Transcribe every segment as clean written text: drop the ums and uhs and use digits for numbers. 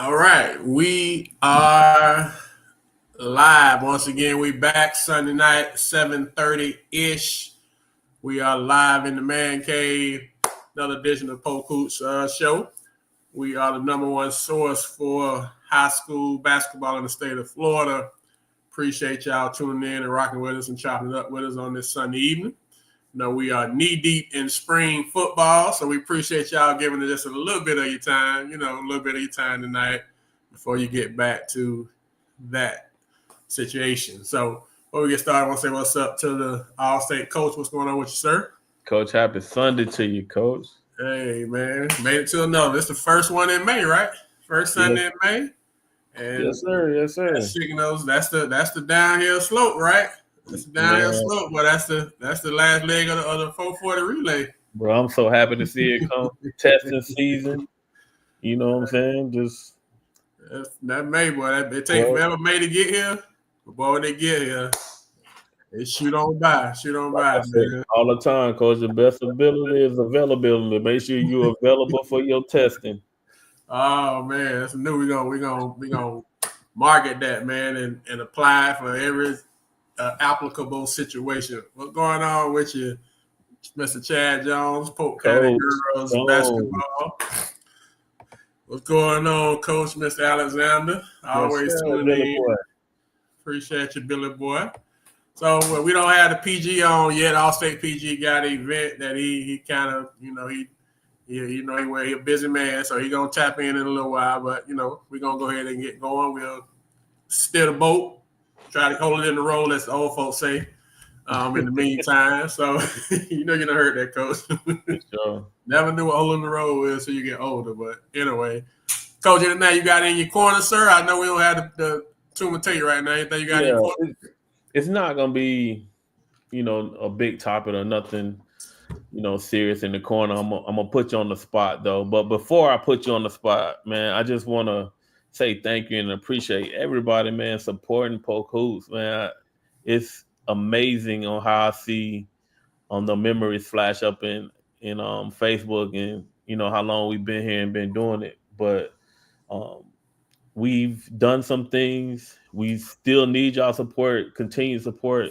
All right, we are live once again. We back Sunday night, 7:30 ish. We are live in the Man Cave, another edition of Polk show. We are the number one source for high school basketball in the state of Florida. Appreciate y'all tuning in and rocking with us and chopping it up with us on this Sunday evening. We are knee deep in spring football, so we appreciate y'all giving us just a little bit of your time, a little bit of your time tonight before you get back to that situation. So before we get started, I want to say what's up to the All-State coach. What's going on with you, sir? Coach, happy Sunday to you, Coach. Hey, man. Made it to another. It's the first one in May, right? First Sunday in May. And yes, sir. Yes, sir. That's the downhill slope, right? That's the downhill slope, but that's the last leg of the 440 relay. Bro, I'm so happy to see it come testing season. You know what I'm saying? Just that May, boy. It takes forever May to get here. But boy, when they get here, they shoot on by. Man. All the time, Coach. The best ability is availability. Make sure you're available for your testing. Oh man, that's new. We gonna market that, man, and apply for every applicable situation. What's going on with you, Mr. Chad Jones, Polk County Girls Basketball? What's going on, Coach, Mr. Alexander? Always tuning in. Appreciate you, Billy Boy. So we don't have the PG on yet. All-State PG got an event that he kind of, he's a busy man, so he's gonna tap in a little while. But we're gonna go ahead and get going. We'll steer the boat. Try to hold it in the roll, as the old folks say, in the meantime. So, you done heard that, Coach. Sure. Never knew what holding the roll is until you get older. But anyway, Coach, now you got in your corner, sir. I know we don't have the to tell you right now. Anything you got in your corner? It's not going to be, a big topic or nothing, serious in the corner. I'm going to put you on the spot, though. But before I put you on the spot, man, I just want to say thank you and appreciate everybody, man, supporting Polk Hoops, man. It's amazing on how I see the memories flash up in Facebook and how long we've been here and been doing it. But we've done some things. We still need y'all support, continued support.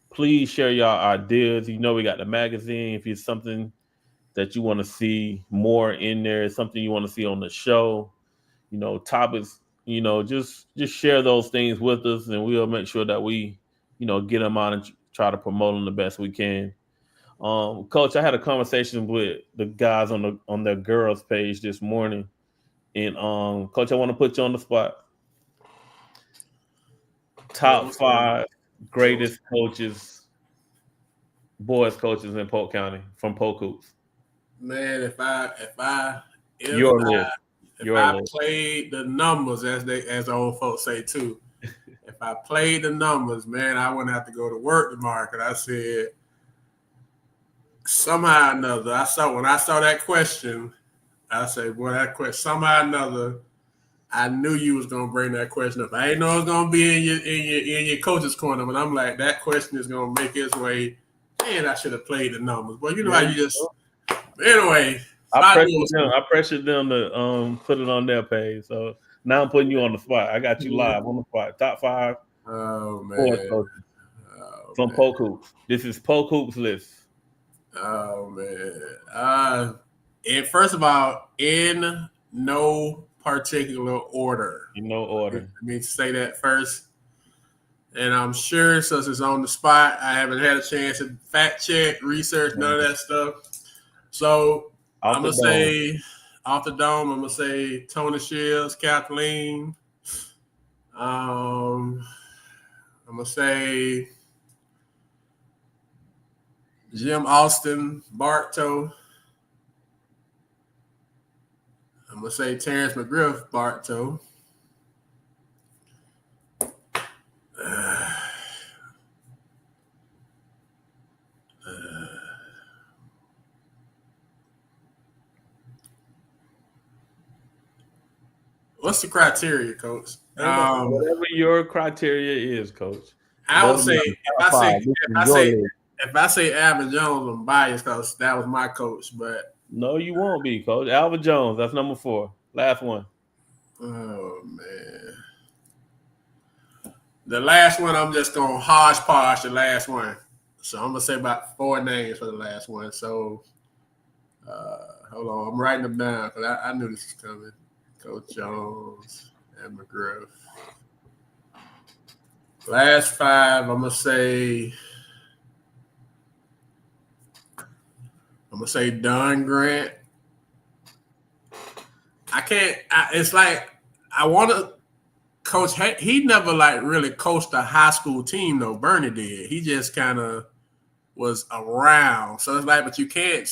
Please share y'all ideas. We got the magazine. If it's something that you want to see more in there, something you want to see on the show, topics, just share those things with us, and we'll make sure that we, get them out and try to promote them the best we can. Coach, I had a conversation with the guys on their girls page this morning, and Coach, I want to put you on the spot. Top 5 greatest coaches, boys coaches in Polk County from Polk Hoops. Man, if I played the numbers, as the old folks say too, if I played the numbers, man, I wouldn't have to go to work tomorrow. Because I said somehow or another, when I saw that question, I said, boy, that question somehow or another, I knew you was gonna bring that question up. I didn't know it was gonna be in your coach's corner, but I'm like, that question is gonna make its way. Man, I should have played the numbers. But how you just. Anyway. I pressured them to put it on their page. So now I'm putting you on the spot. I got you live on the spot. Top 5 boys coaches from Polk Hoops. This is Polk Hoops list. Oh man. And first of all, in no particular order. In no order. Let me say that first. And I'm sure since it's on the spot, I haven't had a chance to fact check, research, none of that stuff. So I'm going to say, off the dome, I'm going to say Tony Shields, Kathleen. I'm going to say Jim Austin, Bartow. I'm going to say Terrence McGriff, Bartow. What's the criteria, Coach? Whatever your criteria is, Coach. I would say if I say Alvin Jones, I'm biased because that was my coach. But no, you won't be, Coach. Alvin Jones, that's number 4. Last one. Oh man. The last one, I'm just gonna hodgepodge the last one. So I'm gonna say about 4 names for the last one. So hold on, I'm writing them down because I knew this was coming. Coach Jones and McGriff. Last 5, I'm gonna say Don Grant. I can't. It's like I want to coach. He never like really coached a high school team though. Bernie did. He just kind of was around. So it's like, but you can't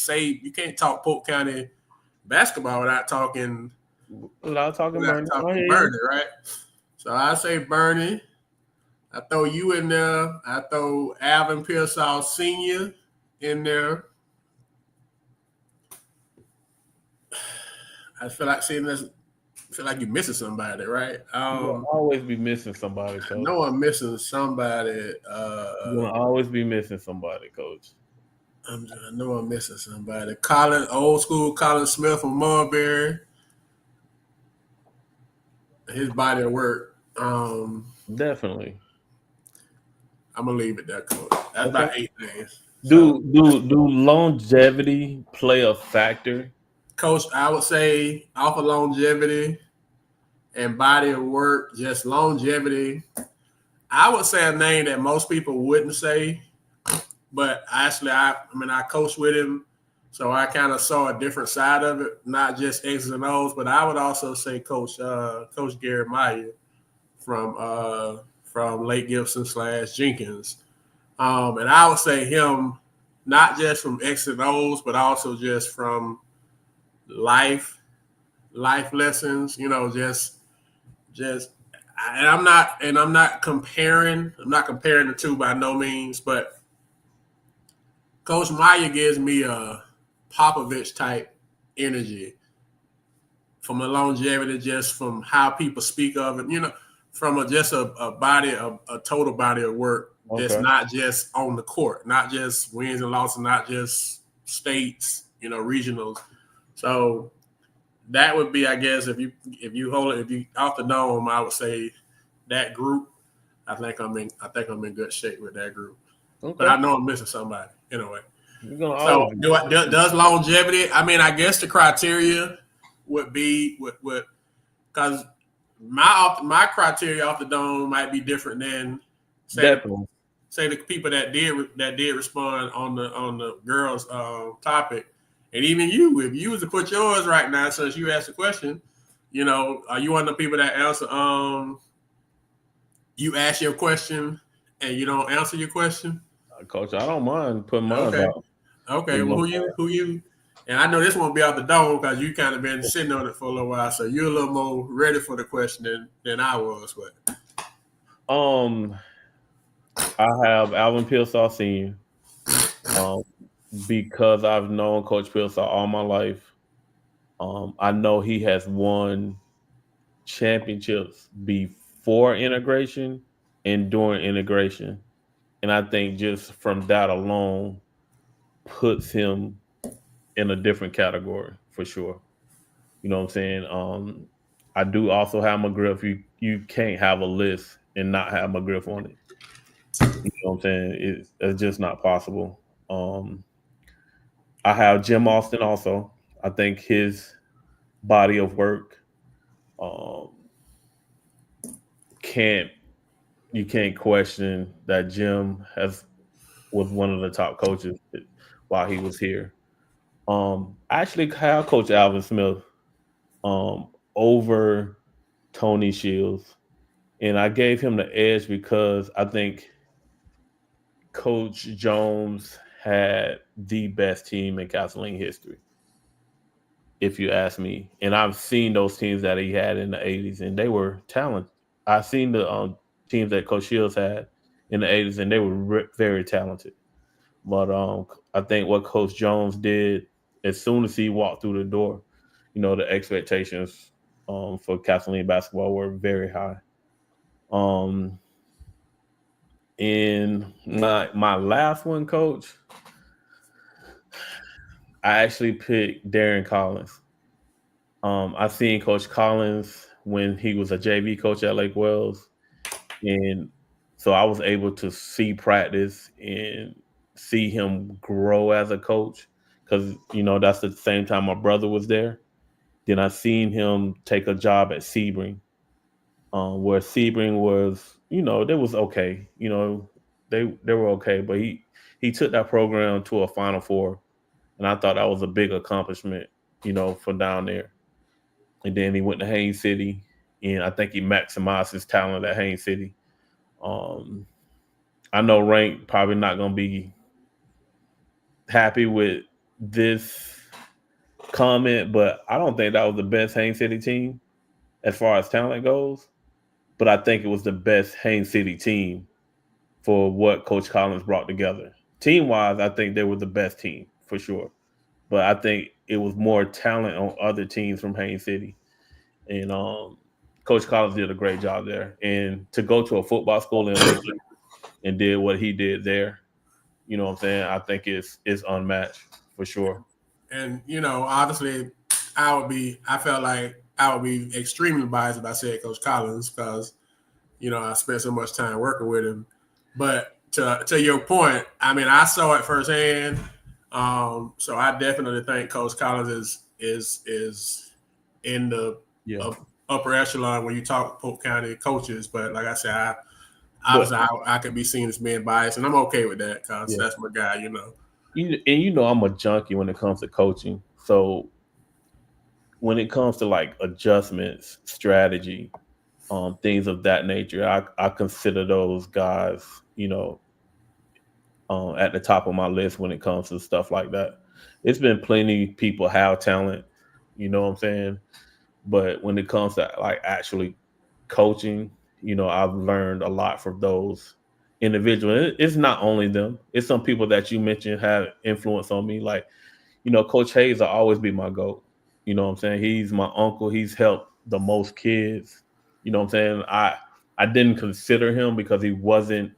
talk Polk County basketball without talking Bernie. Bernie, right? So I say Bernie. I throw you in there. I throw Alvin Pearsall Sr. in there. I feel like seeing this. I feel like you're missing somebody, right? You'll always be missing somebody, Coach. I know I'm missing somebody. You're gonna always be missing somebody, Coach. I know I'm missing somebody. Old school Colin Smith from Mulberry. His body of work. Definitely. I'm gonna leave it there, Coach. That's about 8 names. Do longevity play a factor? Coach, I would say off of longevity and body of work, just longevity. I would say a name that most people wouldn't say, but actually, I coached with him, so I kind of saw a different side of it, not just X's and O's, but I would also say Coach Gary Meyer from Lake Gibson / Jenkins, and I would say him not just from X's and O's, but also just from life lessons. And I'm not comparing the two by no means, but Coach Meyer gives me a Popovich type energy from the longevity, just from how people speak of it, from a total body of work that's not just on the court, not just wins and losses, not just states, regionals. So that would be, I guess, if you off the dome, I would say that group. I think I'm in good shape with that group. Okay. But I know I'm missing somebody anyway. So does longevity? I mean, I guess the criteria would be because my criteria off the dome might be different than say the people that did respond on the girls topic. And even if you was to put yours right now, since you asked the question, are you one of the people that answer? You ask your question and you don't answer your question? Coach, I don't mind putting mine out. Okay, well, who you? And I know this won't be out the dome because you kind of been sitting on it for a little while, so you're a little more ready for the question than I was. But I have Alvin Pearsall Sr. Because I've known Coach Pearsall all my life. I know he has won championships before integration and during integration. And I think just from that alone puts him in a different category for sure. You know what I'm saying? I do also have McGriff. You can't have a list and not have McGriff on it. You know what I'm saying? It's just not possible. I have Jim Austin also. I think his body of work you can't question that Jim was one of the top coaches while he was here. I actually have Coach Alvin Smith over Tony Shields, and I gave him the edge because I think Coach Jones had the best team in Castleton history, if you ask me. And I've seen those teams that he had in the 80s, and they were talented. I've seen the teams that Coach Shields had in the 80s, and they were very talented. But I think what Coach Jones did, as soon as he walked through the door, the expectations for Castleton basketball were very high. In my last one, Coach, I actually picked Darren Collins. I've seen Coach Collins when he was a JV coach at Lake Wells, and so I was able to see practice and see him grow as a coach because that's the same time my brother was there. Then I seen him take a job at Sebring, where Sebring was, they was okay, they were okay, but he took that program to a Final Four, and I thought that was a big accomplishment, for down there. And then he went to Haines City, and I think he maximized his talent at Haines City. Um, I know Rank probably not going to be happy with this comment, but I don't think that was the best Haines City team as far as talent goes. But I think it was the best Haines City team for what Coach Collins brought together. Team wise, I think they were the best team for sure. But I think it was more talent on other teams from Haines City. And Coach Collins did a great job there. And to go to a football school in Lincoln and did what he did there, you know what I'm saying? I think it's unmatched for sure. And honestly, I felt like I would be extremely biased if I said Coach Collins because I spent so much time working with him. But to your point, I mean, I saw it firsthand. So I definitely think Coach Collins is in the upper echelon when you talk Polk County coaches. But like I said, I could be seen as being biased, and I'm okay with that because that's my guy. I'm a junkie when it comes to coaching. So when it comes to like adjustments, strategy, things of that nature, I consider those guys, at the top of my list when it comes to stuff like that. It's been plenty people have talent, you know what I'm saying? But when it comes to like actually coaching, I've learned a lot from those individuals. It's not only them. It's some people that you mentioned have influence on me. Like, Coach Hayes will always be my GOAT. You know what I'm saying? He's my uncle. He's helped the most kids. You know what I'm saying? I didn't consider him because he wasn't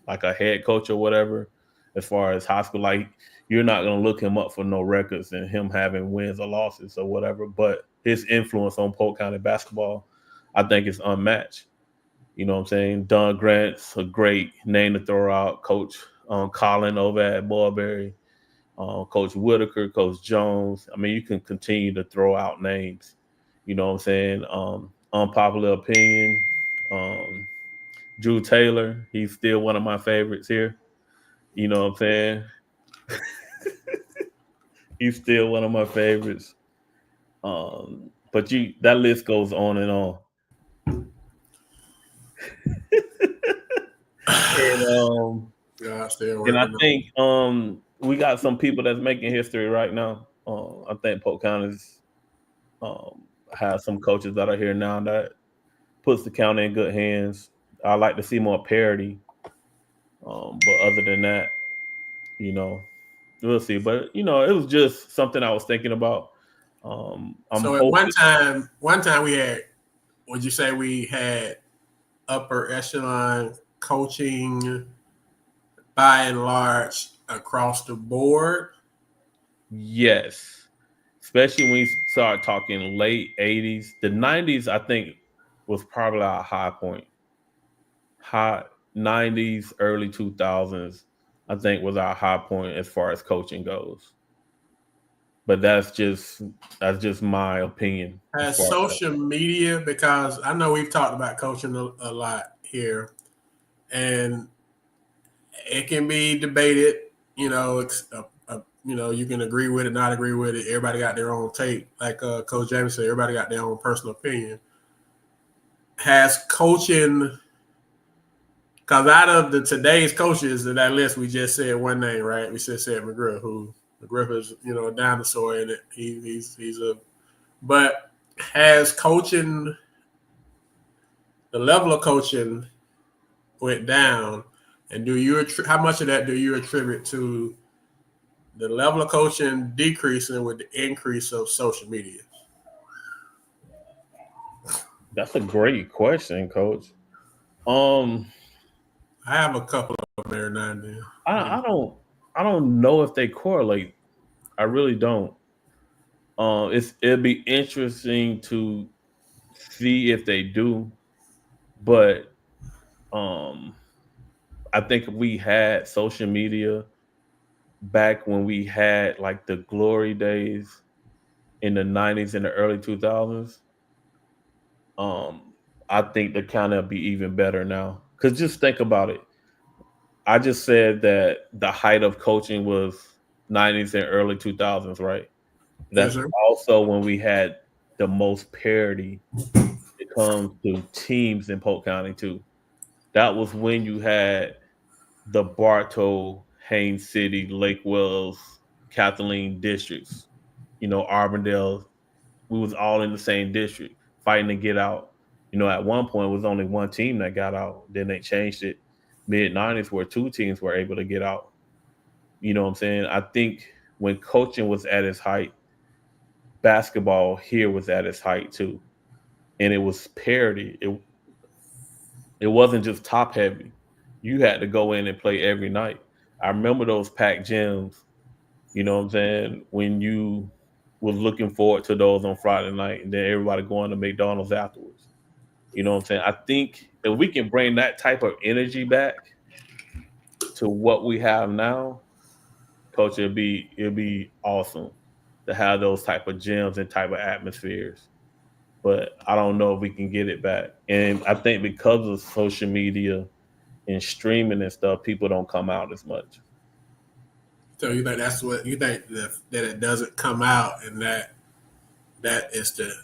like a head coach or whatever as far as high school. Like, you're not going to look him up for no records and him having wins or losses or whatever. But his influence on Polk County basketball, I think, is unmatched. You know what I'm saying? Don Grant's a great name to throw out. Coach Colin over at Mulberry. Coach Whitaker, Coach Jones. I mean, you can continue to throw out names. You know what I'm saying? Unpopular opinion. Drew Taylor, he's still one of my favorites here. You know what I'm saying? He's still one of my favorites. But that list goes on and on. And I think we got some people that's making history right now. I think Polk County's has some coaches that are here now that puts the county in good hands. I like to see more parity. But other than that, we'll see. But it was just something I was thinking about. So at one time we had, would you say we had upper echelon coaching by and large across the board? Yes. Especially when you start talking late 80s. The 90s, I think, was probably our high point. High 90s, early 2000s, I think, was our high point as far as coaching goes. But that's just my opinion. Has social media, because I know we've talked about coaching a lot here, and it can be debated. You can agree with it, not agree with it. Everybody got their own take. Like Coach James said, everybody got their own personal opinion. Has coaching, because out of today's coaches in that list, we just said one name, right? We just said McGriff, who McGriff is, a dinosaur in it. He's a, but has coaching, the level of coaching went down, and how much of that do you attribute to the level of coaching decreasing with the increase of social media? That's a great question, Coach. I have a couple of there now and then. I don't know if they correlate. I really don't. It'd be interesting to see if they do, but um, I think if we had social media back when we had like the glory days in the '90s and the early 2000s, um, I think the kind of be even better now. Because just think about it. I just said that the height of coaching was '90s and early 2000s, right? Yes, That's sir. also when we had the most parity when it comes to teams in Polk County too. That was when you had the Bartow, Haines City, Lake Wells, Kathleen districts. Arbondale. We was all in the same district fighting to get out. At one point it was only one team that got out. Then they changed it mid '90s where two teams were able to get out. You know what I'm saying? I think when coaching was at its height, basketball here was at its height too. And it was parity. It wasn't just top heavy. You had to go in and play every night. I remember those packed gyms, you know what I'm saying, when you was looking forward to those on Friday night and then everybody going to McDonald's afterwards. You know what I'm saying? I think if we can bring that type of energy back to what we have now, coach, it'd be awesome to have those type of gyms and type of atmospheres. But I don't know if we can get it back. And I think because of social media and streaming and stuff, people don't come out as much. So you think that's what you think that it doesn't come out, and that is the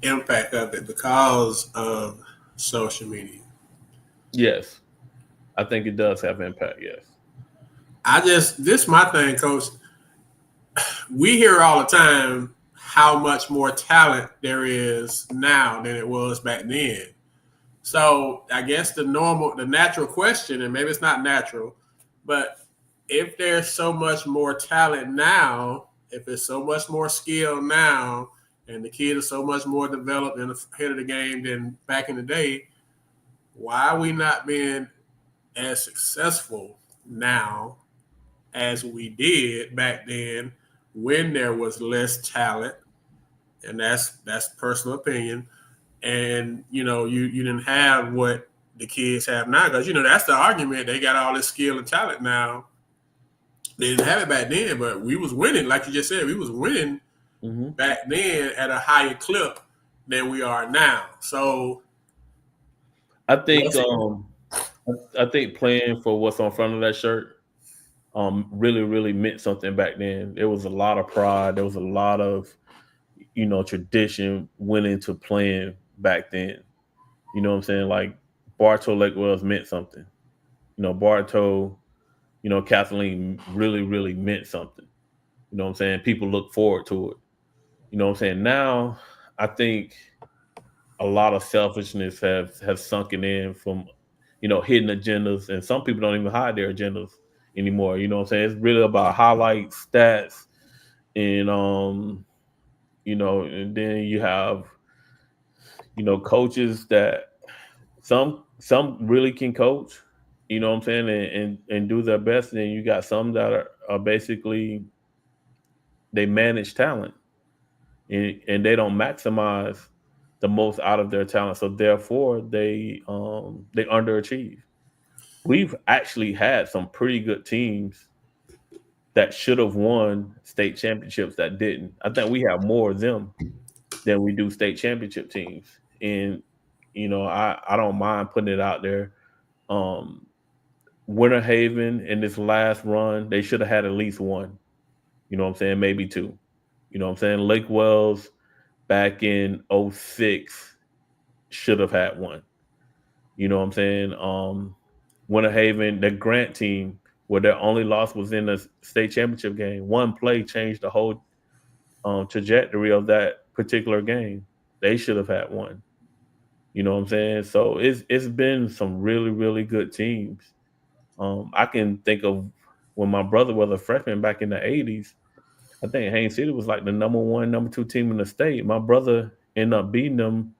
impact of it because of social media. Yes, I think it does have impact. Yes. This my thing, coach. We hear all the time how much more talent there is now than it was back then. So I guess the natural question, and maybe it's not natural, but if there's so much more talent now, if there's so much more skill now, and the kid is so much more developed and ahead of the game than back in the day, why are we not being as successful now as we did back then when there was less talent? And that's personal opinion. And you didn't have what the kids have now, because that's the argument. They got all this skill and talent now. They didn't have it back then, but we was winning, like you just said. We was winning Hmm. back then at a higher clip than we are now. So I think what's I think playing for what's on front of that shirt really really meant something back then. There was a lot of pride. There was a lot of tradition went into playing back then. You know what I'm saying? Like Bartow Lake Wells meant something. Bartow, Kathleen really really meant something. You know what I'm saying? People look forward to it. You know what I'm saying? Now I think a lot of selfishness have sunken in from hidden agendas, and some people don't even hide their agendas anymore. You know what I'm saying? It's really about highlights, stats, and and then you have coaches that some really can coach, you know what I'm saying, and do their best. And then you got some that are basically they manage talent and they don't maximize the most out of their talent. So therefore they underachieve. We've actually had some pretty good teams that should have won state championships that didn't. I think we have more of them than we do state championship teams. And I don't mind putting it out there. Um, Winter Haven in this last run, they should have had at least one. You know what I'm saying? Maybe two. You know what I'm saying? Lake Wells back in '06 should have had one. You know what I'm saying? Winter Haven, the Grant team, where their only loss was in the state championship game. One play changed the whole trajectory of that particular game. They should have had one. You know what I'm saying? So it's been some really really good teams. I can think of when my brother was a freshman back in the '80s. I think Haines City was like the number one, number two team in the state. My brother ended up beating them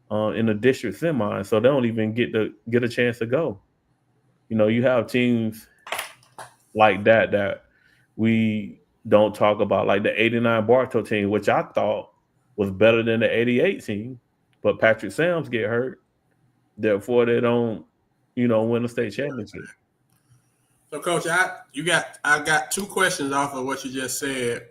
in the district semi, so they don't even get a chance to go. You have teams like that we don't talk about, like the '89 Bartow team, which I thought was better than the '88 team. but Patrick Sams get hurt, therefore they don't, win a state championship. So, Coach, I got two questions off of what you just said.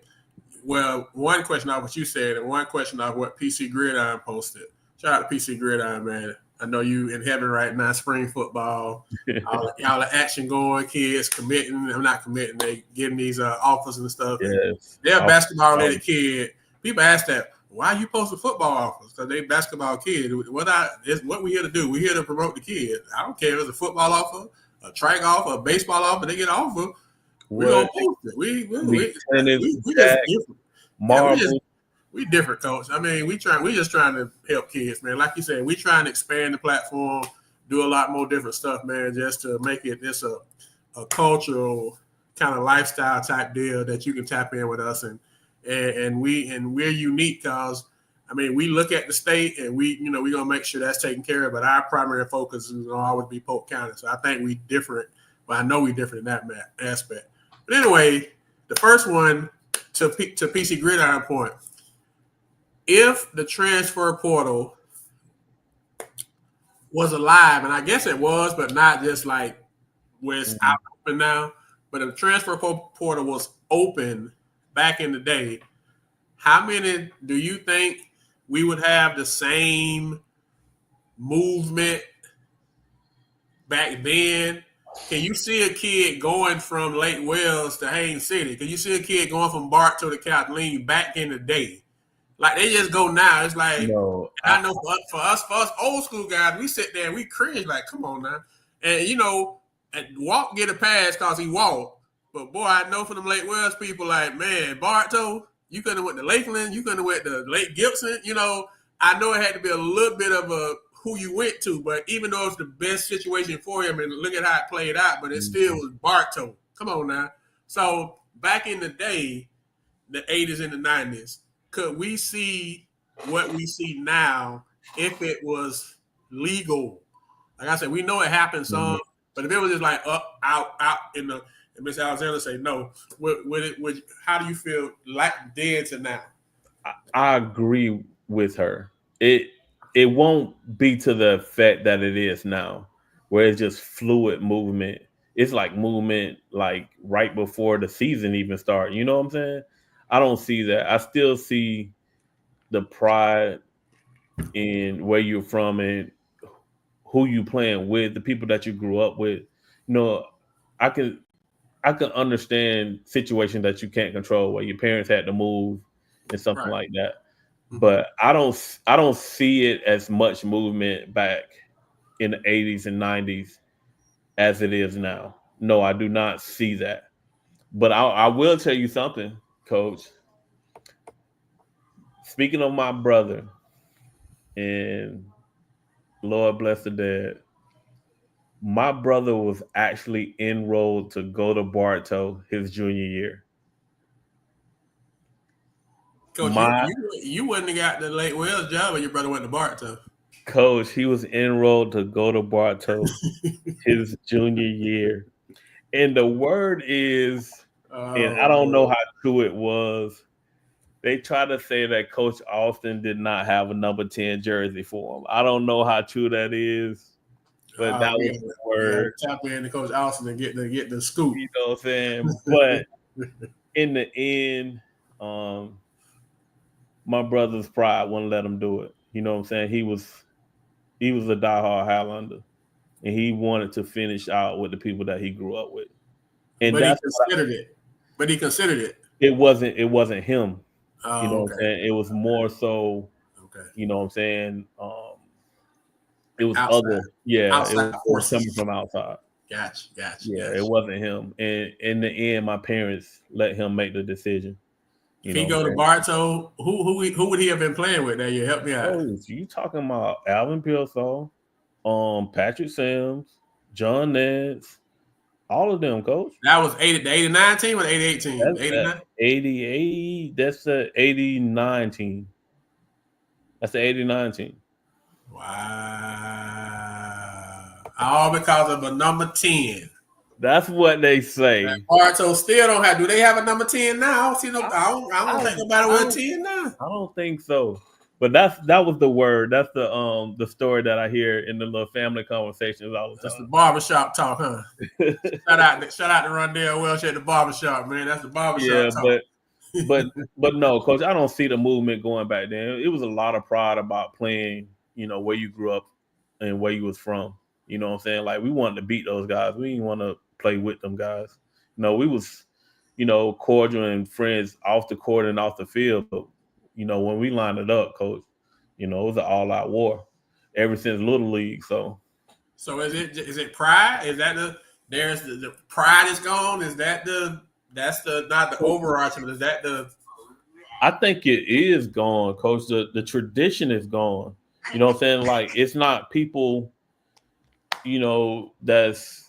Well, one question off what you said, and one question off what PC Gridiron posted. Shout out to PC Gridiron, man. I know you in heaven right now. Spring football, y'all are action going, kids committing. I'm not committing. They getting these offers and stuff. Yes. They're a basketball related kid. People ask that, why you posting football offers? Because they basketball kids. What we here to do? We here to promote the kids. I don't care if it's a football offer, a track offer, a baseball offer. They get an offer. We gonna post it. We just different. Marvel. We different, Coach. I mean, we just trying to help kids, man. Like you said, we trying to expand the platform, do a lot more different stuff, man, just to make it this a cultural kind of lifestyle type deal that you can tap in with us, and we're unique because I mean we look at the state and we're gonna make sure that's taken care of, but our primary focus is gonna always be Polk County. So I think we different. Well, I know we different in that aspect. But anyway, the first one to PC Gridiron point. If the transfer portal was alive, and I guess it was, but not just like where it's out open now, but if the transfer portal was open back in the day, how many do you think we would have the same movement back then? Can you see a kid going from Lake Wells to Haines City? Can you see a kid going from Bartow to Kathleen back in the day? Like they just go now. It's like I know for us old school guys, we sit there and we cringe like, come on now. And and Walk get a pass because he walked. But boy, I know for them Lake Wells people, like, man, Bartow, you could have went to Lakeland, you could have went to Lake Gibson. I know it had to be a little bit of a who you went to, but even though it's the best situation for him, and look at how it played out, but it still was Bartow. Come on now. So back in the day, the 80s and the 90s, could we see what we see now if it was legal? Like I said, we know it happens some, but if it was just like up, out in the, and Miss Alexander say no, how do you feel like then to now? I agree with her. It won't be to the effect that it is now, where it's just fluid movement. It's like movement like right before the season even started. You know what I'm saying? I don't see that. I still see the pride in where you're from and who you playing with, the people that you grew up with. I can understand situations that you can't control, where your parents had to move and something like that. But I don't see it as much movement back in the 80s and 90s as it is now. No, I do not see that. But I will tell you something, Coach. Speaking of my brother, and Lord bless the dead, my brother was actually enrolled to go to Bartow his junior year. Coach, you wouldn't have got the Lake Wells job when your brother went to Bartow. Coach, he was enrolled to go to Bartow his junior year. And the word is, and I don't know how true it was, they try to say that Coach Austin did not have a number 10 jersey for him. I don't know how true that is, but that was the word. Tap in to Coach Austin and get the scoop. You know what I'm saying? But in the end, my brother's pride wouldn't let him do it. You know what I'm saying? He was a diehard Highlander, and he wanted to finish out with the people that he grew up with. And but he considered it. It wasn't him. You know what I'm saying? It was more so. Okay. You know what I'm saying? It was outside. It was coming from outside. Gotcha. Yeah, it wasn't him. And in the end, my parents let him make the decision. If he go to Bartow, who would he have been playing with? There, you help me out. Oh, you talking about Alvin Pearsall, Patrick Sims, John Nance, all of them, Coach. That was the 89 team or the 88 team? 89? 88. That's the 89 team. That's the 89 team. Wow. All because of a number 10. That's what they say. Bartow still don't have. Do they have a number 10 now? I don't think nobody with a 10 now. I don't think so. But that was the word. That's the story that I hear in the little family conversations all the That's the time. barbershop talk, huh? Shout out to Rondell Welch at the barbershop, man. That's the barbershop Yeah, talk. but but no, coach, I don't see the movement going back then. It was a lot of pride about playing, where you grew up and where you was from. You know what I'm saying? Like we wanted to beat those guys. We didn't want to play with them guys. No, we was, cordial and friends off the court and off the field. But when we lined it up, coach, it was an all out war ever since little league. So is it pride? Is that the pride is gone? Is that that's the not the overarching? Is that the I think it is gone, coach. The tradition is gone. You know what I'm saying? Like it's not people, that's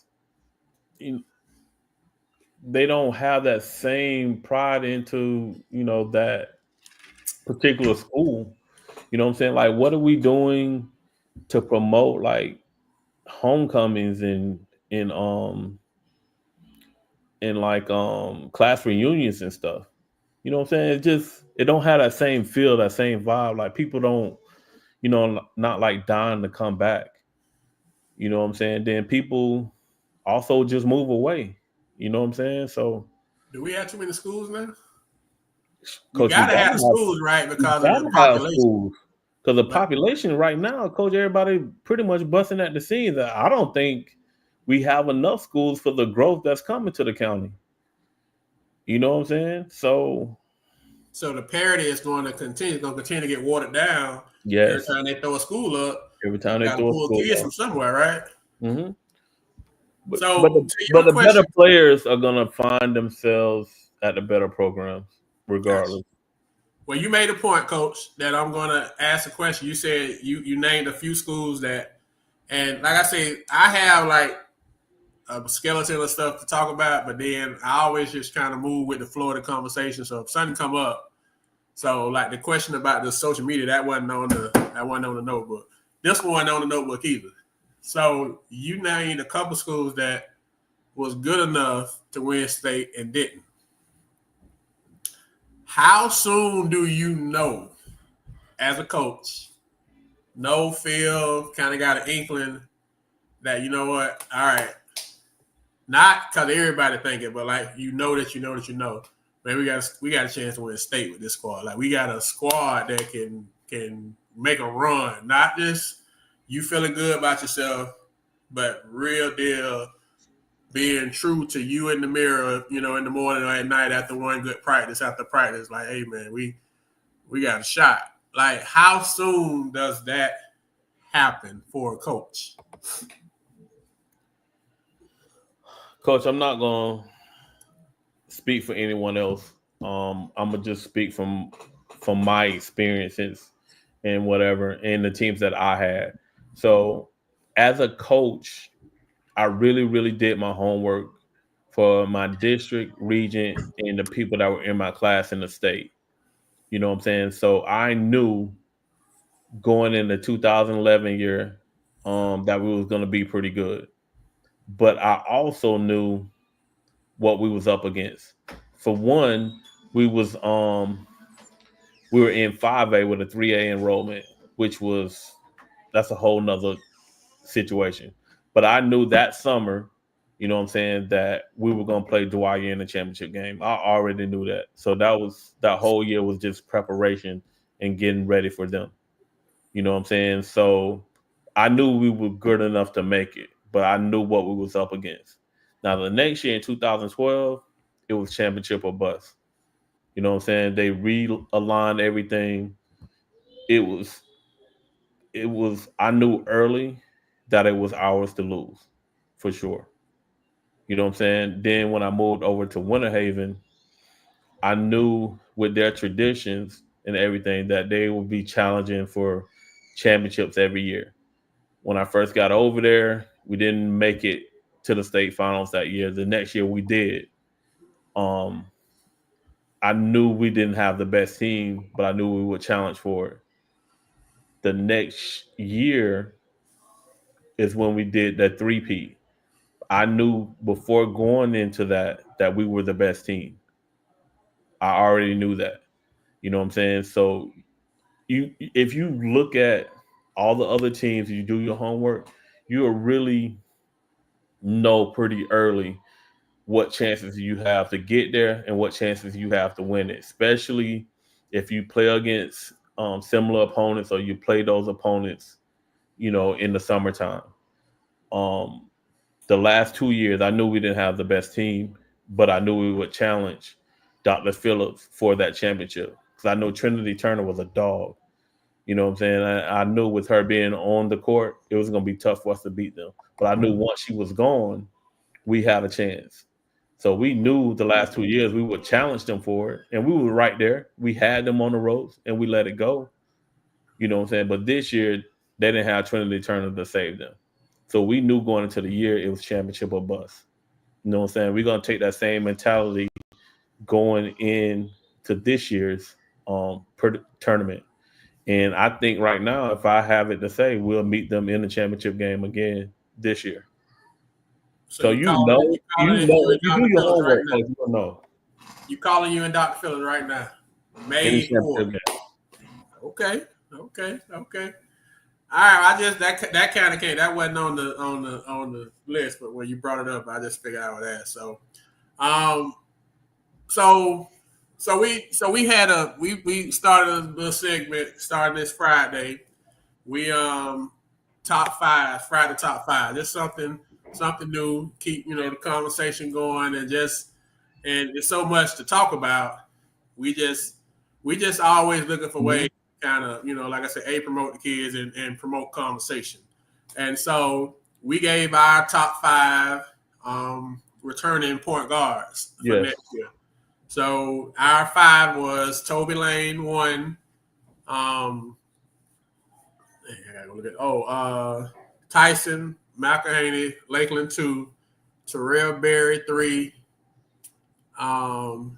they don't have that same pride into, that particular school. You know what I'm saying? Like what are we doing to promote like homecomings and like class reunions and stuff? You know what I'm saying? It don't have that same feel, that same vibe. Like people don't, not like dying to come back. You know what I'm saying? Then people also just move away. You know what I'm saying? So, do we have too many schools now? We coach, we gotta gotta have the have schools, right? we Because of the gotta have population. schools because the But population right now, coach, everybody pretty much busting at the seams. I don't think we have enough schools for the growth that's coming to the county. You know what I'm saying? So, so the parity is going to continue. It's going to continue to get watered down every yes, time they throw a school up. every time They they got to throw a pull school kids off. from somewhere, right? Hmm. But So the to but your the better question, players are gonna find themselves at the better programs, gotcha. regardless. Well, you made a point, Coach, that I'm going to ask a question. You said you named a few schools that, and like I said, I have like a skeleton of stuff to talk about, but then I always just kind of move with the flow of the conversation. So if something come up, so like the question about the social media, that wasn't on the notebook. This one wasn't on the notebook either. So you named a couple schools that was good enough to win state and didn't. How soon do you know as a coach, no feel, kind of got an inkling that you know what, all right, not because everybody think it, but like man, we got a chance to win state with this squad. Like we got a squad that can make a run, not just you feeling good about yourself, but real deal being true to you in the mirror, in the morning or at night after one good practice, after practice, like, hey man, we got a shot. Like, how soon does that happen for a coach? Coach, I'm not gonna speak for anyone else. I'm gonna just speak from my experiences and whatever, and the teams that I had. So, as a coach, I really, really did my homework for my district, region, and the people that were in my class in the state. You know what I'm saying? So I knew going in the 2011 year that we was going to be pretty good. But I also knew what we was up against. For one, we was we were in 5A with a 3A enrollment, which was that's a whole nother situation. But I knew that summer, you know what I'm saying, that we were gonna play Dwyer in the championship game. I already knew that. So that whole year was just preparation and getting ready for them. You know what I'm saying? So I knew we were good enough to make it, but I knew what we was up against. Now the next year in 2012, it was championship or bust. You know what I'm saying? They realigned everything. It was I knew early that it was ours to lose for sure. You know what I'm saying? Then when I moved over to Winter Haven, I knew with their traditions and everything that they would be challenging for championships every year. When I first got over there, we didn't make it to the state finals that year. The next year we did. Um, I knew we didn't have the best team, but I knew we would challenge for it. The next year is when we did that three-peat. I knew before going into that we were the best team. I already knew that. You know what I'm saying? So if you look at all the other teams, you do your homework, you'll really know pretty early what chances you have to get there and what chances you have to win it, especially if you play against similar opponents or you play those opponents, in the summertime. Um, the last 2 years, I knew we didn't have the best team, but I knew we would challenge Dr. Phillips for that championship because I know Trinity Turner was a dog. You know what I'm saying? I knew with her being on the court, it was going to be tough for us to beat them. But I knew once she was gone, we had a chance. So we knew the last 2 years we would challenge them for it, and we were right there. We had them on the ropes, and we let it go. You know what I'm saying? But this year, they didn't have Trinity Turner to save them. So we knew going into the year it was championship or bust. You know what I'm saying? We're going to take that same mentality going into this year's tournament. And I think right now, if I have it to say, we'll meet them in the championship game again this year. So you calling if you do your homework, right you'll know. You calling you and Dr. Phillips right now. May 4th. Okay. All right. That kind of came. That wasn't on the list, but when you brought it up, I just figured I would ask. So, we had we started a segment starting this Friday. We top five, Friday top five. Just something new. Keep the conversation going, and there's so much to talk about. We just always looking for ways to kind of like I said, promote the kids and promote conversation. And so we gave our top five returning point guards for next year. So our five was Toby Lane 1. Tyson McElhaney, Lakeland 2, Terrell Berry 3. Who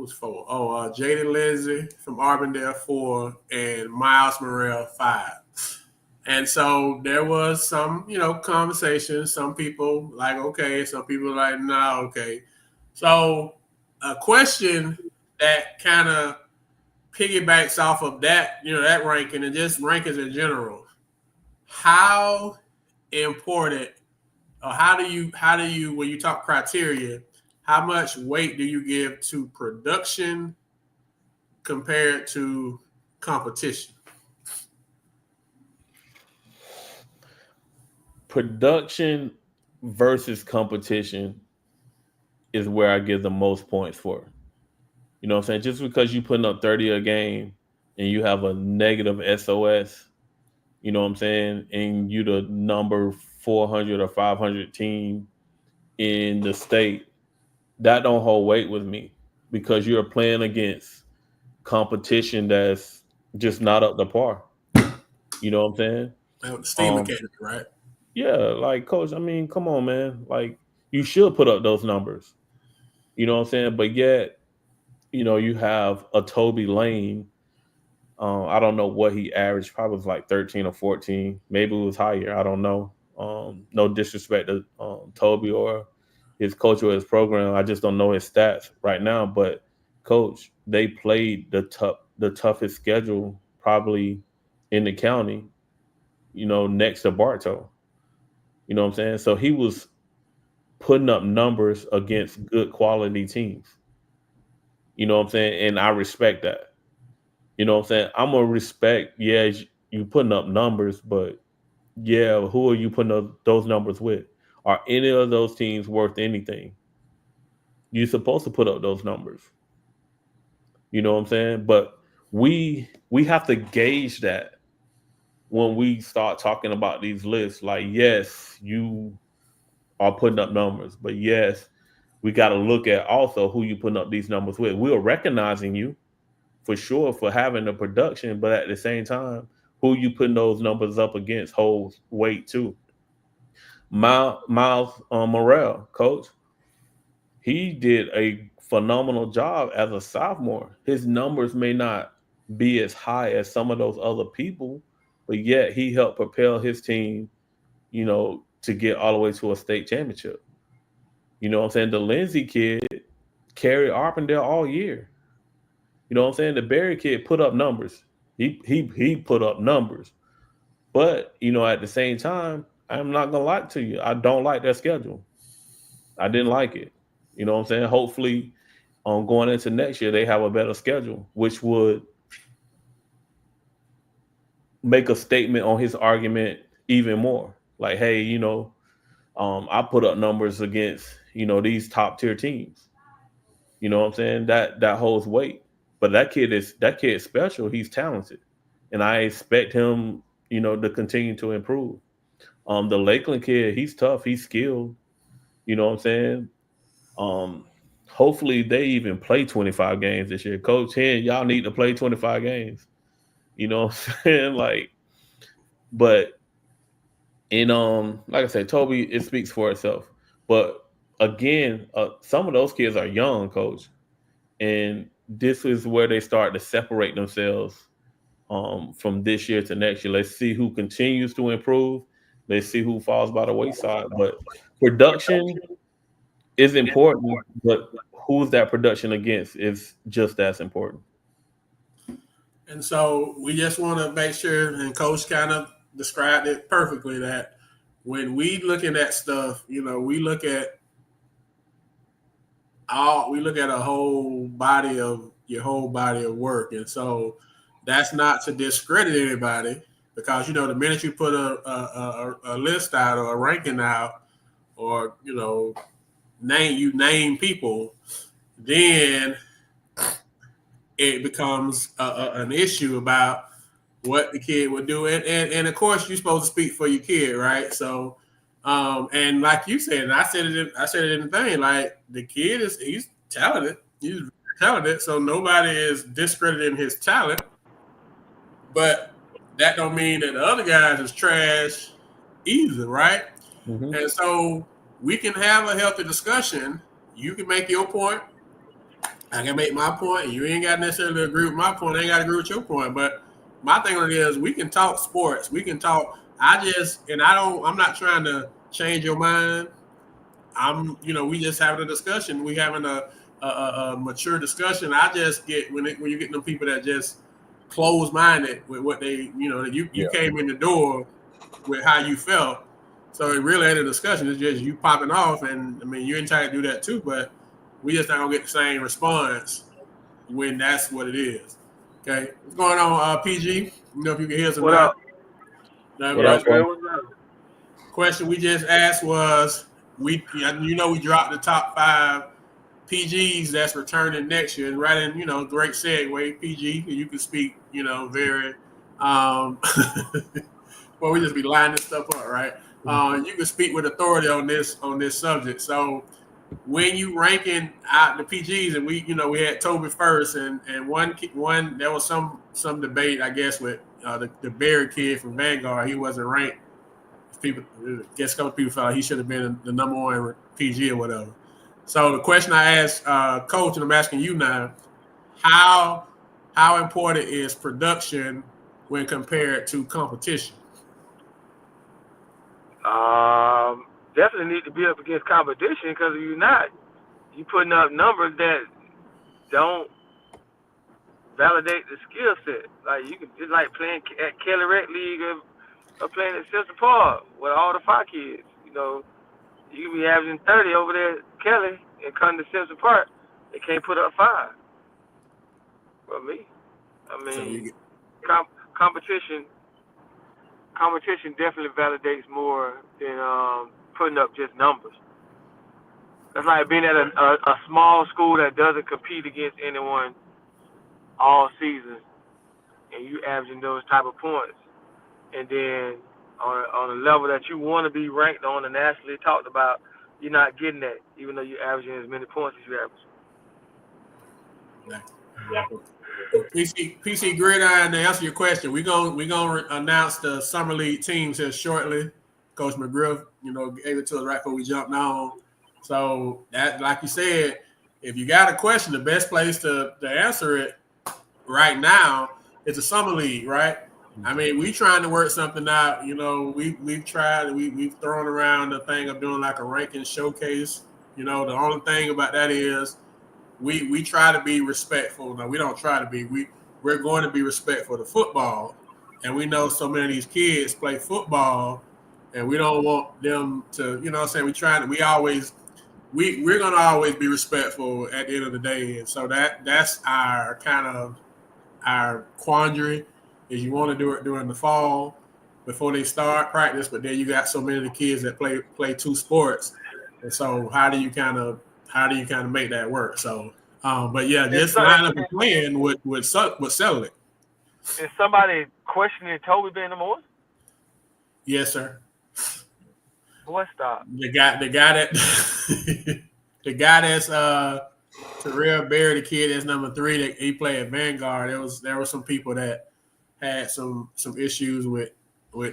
was 4? Jaden Lindsay from Arbondale 4, and Miles Morrell 5. And so there was some, conversation. Some people like, okay. Some people like, no, okay. So a question that kind of piggybacks off of that, that ranking and just rankings in general. How important, or how do you, when you talk criteria, how much weight do you give to production compared to competition? Production versus competition is where I give the most points for. You know what I'm saying? Just because you putting up 30 a game and you have a negative SOS, you know what I'm saying, and you the number 400 or 500 team in the state, that don't hold weight with me because you're playing against competition that's just not up to par. You know what I'm saying? Steam Academy, right? Yeah, like coach, I mean, come on, man. Like you should put up those numbers. You know what I'm saying? But yet, you have a Toby Lane. I don't know what he averaged. Probably was like 13 or 14. Maybe it was higher. I don't know. No disrespect to Toby or his coach or his program. I just don't know his stats right now. But coach, they played the toughest schedule probably in the county. Next to Bartow. You know what I'm saying? So he was putting up numbers against good quality teams. You know what I'm saying? And I respect that. You know what I'm saying? I'm going to respect, you putting up numbers, but who are you putting up those numbers with? Are any of those teams worth anything? You're supposed to put up those numbers. You know what I'm saying? But we have to gauge that when we start talking about these lists. Like, yes, you are putting up numbers, but yes, we got to look at also who you putting up these numbers with. We are recognizing you for sure for having the production, but at the same time, who you putting those numbers up against holds weight too. Miles Morrell, coach, he did a phenomenal job as a sophomore. His numbers may not be as high as some of those other people, but yet he helped propel his team, to get all the way to a state championship. You know what I'm saying? The Lindsay kid carried Arpendale all year. You know what I'm saying? The Barry kid put up numbers. He put up numbers. But at the same time, I'm not gonna lie to you. I don't like their schedule. I didn't like it. You know what I'm saying? Hopefully, going into next year, they have a better schedule, which would make a statement on his argument even more. Like, hey, I put up numbers against these top tier teams. You know what I'm saying? That holds weight. But that kid's special. He's talented, and I expect him, to continue to improve. The Lakeland kid, he's tough. He's skilled. You know what I'm saying? Um, Hopefully they even play 25 games this year. Coach Hen, y'all need to play 25 games. You know what I'm saying? Like, but like I said, Toby, it speaks for itself. But again, some of those kids are young, coach. And this is where they start to separate themselves from this year to next year. Let's see who continues to improve. Let's see who falls by the wayside. But production is important, but who's that production against is just as important. And so we just want to make sure, and Coach kind of described it perfectly, that when we looking at stuff, we look at a whole body of your whole body of work. And so that's not to discredit anybody, because the minute you put a list out or a ranking out, or name people, then it becomes an issue about what the kid would do. And of course you're supposed to speak for your kid, right? So and like you said, and I said it in the thing, like the kid he's talented. He's very talented. So nobody is discrediting his talent. But that don't mean that the other guys is trash either, right? Mm-hmm. And so we can have a healthy discussion. You can make your point. I can make my point. You ain't got to necessarily agree with my point. I ain't got to agree with your point. But my thing on it is, we can talk sports. We can talk. I'm not trying to change your mind. We just having a discussion. We having a mature discussion. I just get when you get them people that just close-minded with what they, you came in the door with how you felt. So it really ain't a discussion. It's just you popping off. And I mean, you're entitled to do that too, but we just not gonna get the same response when that's what it is. Okay, what's going on, PG? If you can hear some. What up? Question we just asked was, we dropped the top 5 PGs that's returning next year, and right in great segue, PG, you can speak very well, we just be lining stuff up, right? You can speak with authority on this subject. So when you ranking out the PGs, and we had Toby first, and one there was some debate, I guess, with the Barry kid from Vanguard. He wasn't ranked. A couple people felt like he should have been the number 1 PG or whatever. So the question I asked Coach, and I'm asking you now, how important is production when compared to competition? Definitely need to be up against competition, because if you're not, you putting up numbers that don't validate the skill set. Like you can just like playing at Kelly Rec League or playing at Central Park with all the 5 kids. You can be averaging 30 over there at Kelly and come to Central Park. They can't put up 5. For me, I mean, competition definitely validates more than putting up just numbers. That's like being at a small school that doesn't compete against anyone all season, and you averaging those type of points, and then on a level that you want to be ranked on and nationally talked about, you're not getting that, even though you're averaging as many points as you average. PC Gridiron, to answer your question, we're gonna announce the summer league teams here shortly. Coach McGriff, gave it to us right before we jumped on. So that, like you said, if you got a question, the best place to answer it right now is the summer league, right? I mean, we trying to work something out. We've tried. We've thrown around the thing of doing like a ranking showcase. The only thing about that is we try to be respectful. No, we don't try to be. We're going to be respectful to football, and we know so many of these kids play football, and we don't want them to, you know what I'm saying? We're gonna always be respectful at the end of the day, and so that's our kind of our quandary is you want to do it during the fall before they start practice, but then you got so many of the kids that play two sports, and so how do you kind of make that work? So, but yeah, just line up and plan would settle it. Is somebody questioning Toby being number one? Yes, sir. Boy, stop. The guy that the guy that's Terrell Berry, the kid that's number 3 that he played at Vanguard. There were some people that had some issues with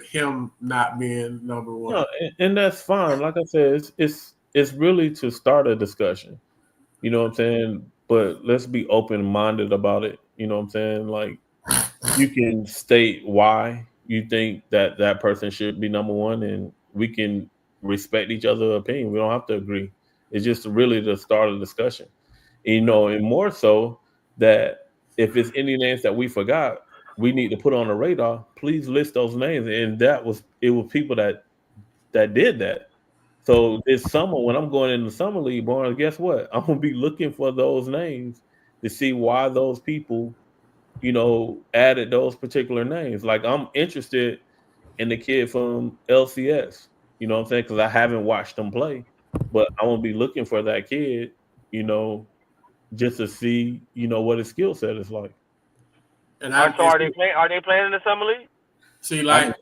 him not being number 1. No, and that's fine. Like I said, it's really to start a discussion. You know what I'm saying? But let's be open-minded about it. You know what I'm saying? Like, you can state why you think that person should be number 1, and we can respect each other's opinion. We don't have to agree. It's just really to start a discussion. You know, and more so that if it's any names that we forgot, we need to put on the radar. Please list those names. And it was people that did that. So this summer, when I'm going in the summer league, Barnes, guess what? I'm gonna be looking for those names to see why those people, you know, added those particular names. Like, I'm interested in the kid from LCS, you know what I'm saying? Because I haven't watched him play, but I won't be looking for that kid, you know, just to see, you know, what his skill set is like. And are they playing in the summer league? See, like,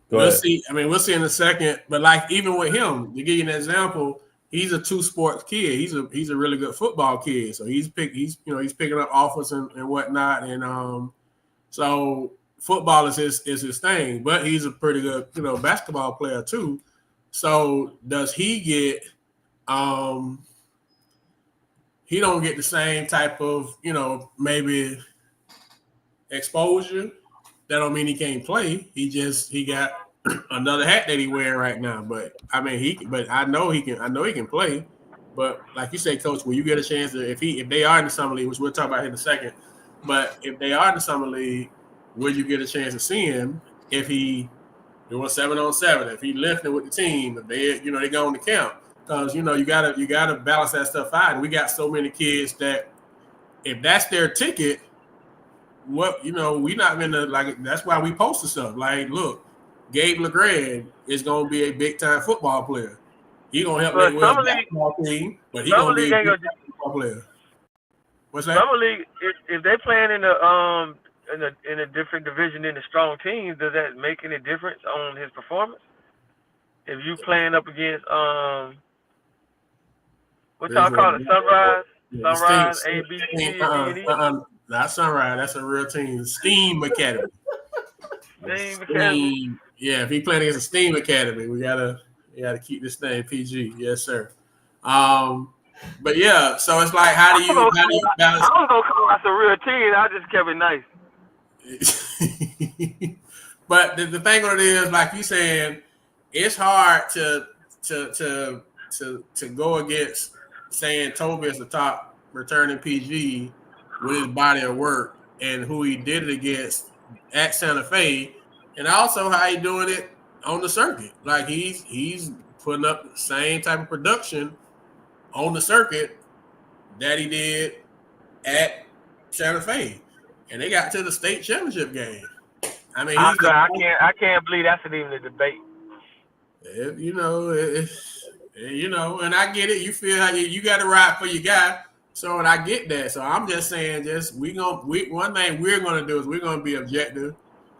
we'll see. I mean, we'll see in a second. But like, even with him, to give you an example, he's a 2-sport kid. He's a really good football kid. So he's picking up offers and whatnot. And so football is his thing. But he's a pretty good, you know, basketball player too. So does he get he don't get the same type of, you know, maybe exposure. That don't mean he can't play. He got another hat that he wearing right now. But I mean, I know he can play. But like you say, Coach, will you get a chance to if they are in the summer league, which we'll talk about in a second. But if they are in the summer league, will you get a chance to see him if he doing 7-on-7, if he lifting with the team, if they go on the camp? Because, you know, you gotta balance that stuff out. And we got so many kids that if that's their ticket, what, you know, we not gonna, like, that's why we posted stuff. Like, look, Gabe LeGrand is gonna be a big time football player. He gonna help me with a basketball team, but he gonna be a big time football player. What's that? Summer league, if they playing in a different division in the strong teams, does that make any difference on his performance? If you playing up against what y'all call it, Sunrise, A, B, C, and E? Not Sunrise. That's a real team. Steam Academy. Steam. Yeah, if he playing against a Steam Academy, we gotta keep this thing PG. Yes, sir. But yeah, so it's like, how do you balance? I don't know, call us a real team. I just kept it nice. But the thing on it is, like you saying, it's hard to go against saying Toby is the top returning PG with his body of work and who he did it against at Santa Fe, and also how he doing it on the circuit. Like, he's putting up the same type of production on the circuit that he did at Santa Fe, and they got to the state championship game. I mean, I can't believe that's even a debate. You know, and I get it. You feel how you got to ride for your guy, so and I get that. So I'm just saying, one thing we're gonna do is we're gonna be objective,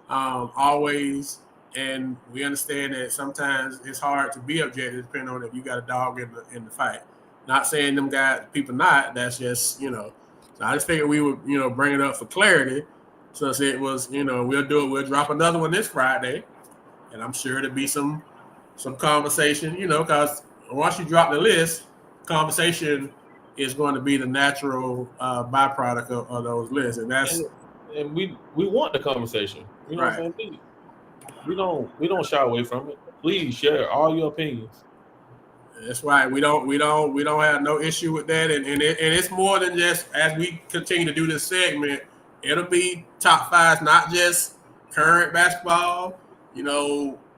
always, and we understand that sometimes it's hard to be objective depending on if you got a dog in the fight. Not saying them people not. That's just, you know. So I just figured we would, you know, bring it up for clarity. Since it was, you know, we'll drop another one this Friday, and I'm sure there'll be some conversation, you know, because once you drop the list, conversation is going to be the natural byproduct of those lists, and we want the conversation. You know, right. What I'm saying? We don't shy away from it. Please share all your opinions. That's right. We don't have no issue with that, and it's more than just as we continue to do this segment. It'll be top fives, not just current basketball.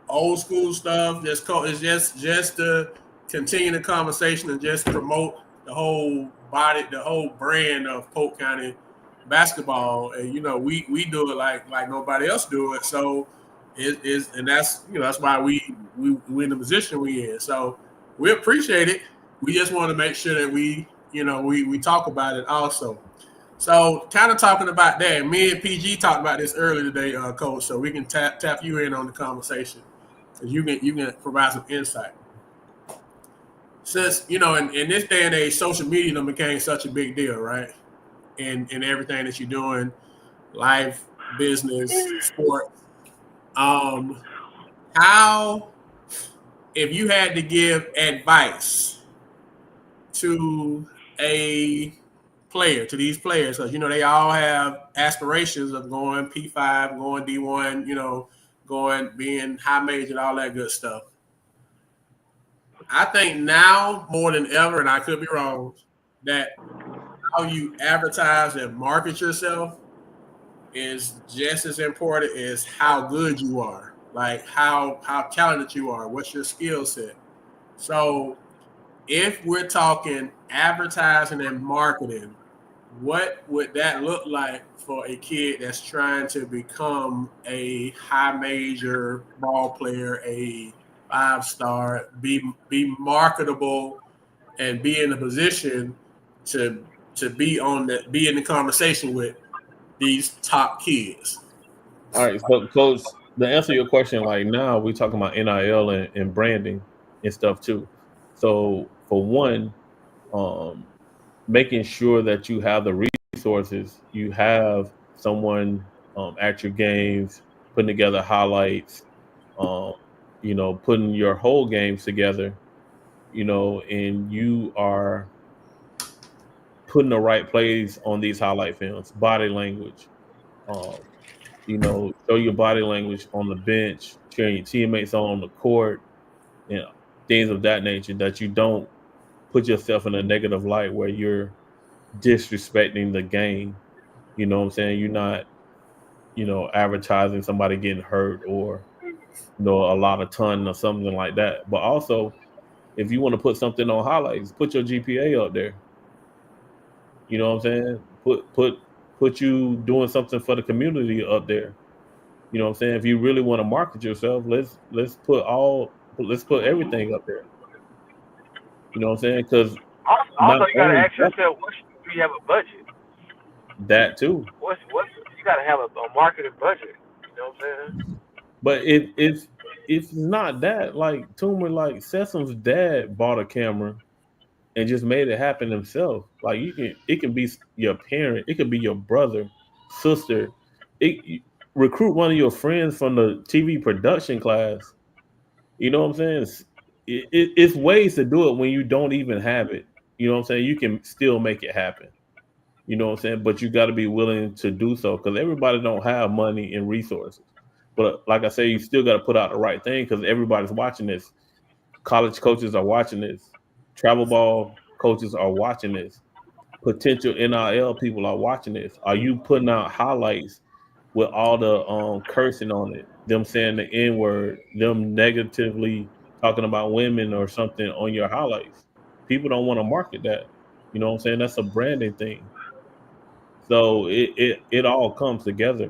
Old school stuff. It's just to continue the conversation and just promote the whole the whole brand of Polk County basketball. And we do it like nobody else do it. So it is, and that's why we in the position we in. So we appreciate it. We just want to make sure that we talk about it also. So kind of talking about that, me and PG talked about this earlier today, Coach. So we can tap you in on the conversation because you can provide some insight. Since in this day and age, social media done became such a big deal, right? In everything that you're doing, life, business, sports. How, if you had to give advice to to these players, because they all have aspirations of going P5, going D1, being high major and all that good stuff. I think now more than ever, and I could be wrong, that how you advertise and market yourself is just as important as how good you are, like how talented you are, what's your skill set. So if we're talking advertising and marketing, what would that look like for a kid that's trying to become a high major ball player, a 5-star, be marketable, and be in a position to be in the conversation with these top kids? All right, so Coach, to answer your question, like now we're talking about NIL and branding and stuff too. So for one, making sure that you have the resources, you have someone at your games, putting together highlights, um, putting your whole games together, and you are putting the right plays on these highlight films, body language, um, show your body language on the bench, cheering your teammates on the court, things of that nature, that you don't put yourself in a negative light where you're disrespecting the game. You know what I'm saying? You're not, advertising somebody getting hurt or, a lot of ton or something like that. But also, if you want to put something on highlights, put your GPA up there. You know what I'm saying? Put you doing something for the community up there. You know what I'm saying? If you really want to market yourself, let's put everything up there. You know what I'm saying? Because not Also, you got to only ask yourself, do you have a budget? that too, What's you got to have a marketing budget. You know what I'm saying? but it's not that. Like Toomer, like Sesam's dad bought a camera and just made it happen himself. Like it can be your parent, it could be your brother, sister. Recruit one of your friends from the TV production class. You know what I'm saying? It's ways to do it when you don't even have it. You know what I'm saying? You can still make it happen. You know what I'm saying? But you got to be willing to do so because everybody don't have money and resources. But like I say, you still got to put out the right thing because everybody's watching this. College coaches are watching this. Travel ball coaches are watching this. Potential NIL people are watching this. Are you putting out highlights with all the cursing on it? Them saying the N word, them negatively talking about women or something on your highlights. People don't want to market that. You know what I'm saying? That's a branding thing. So it all comes together,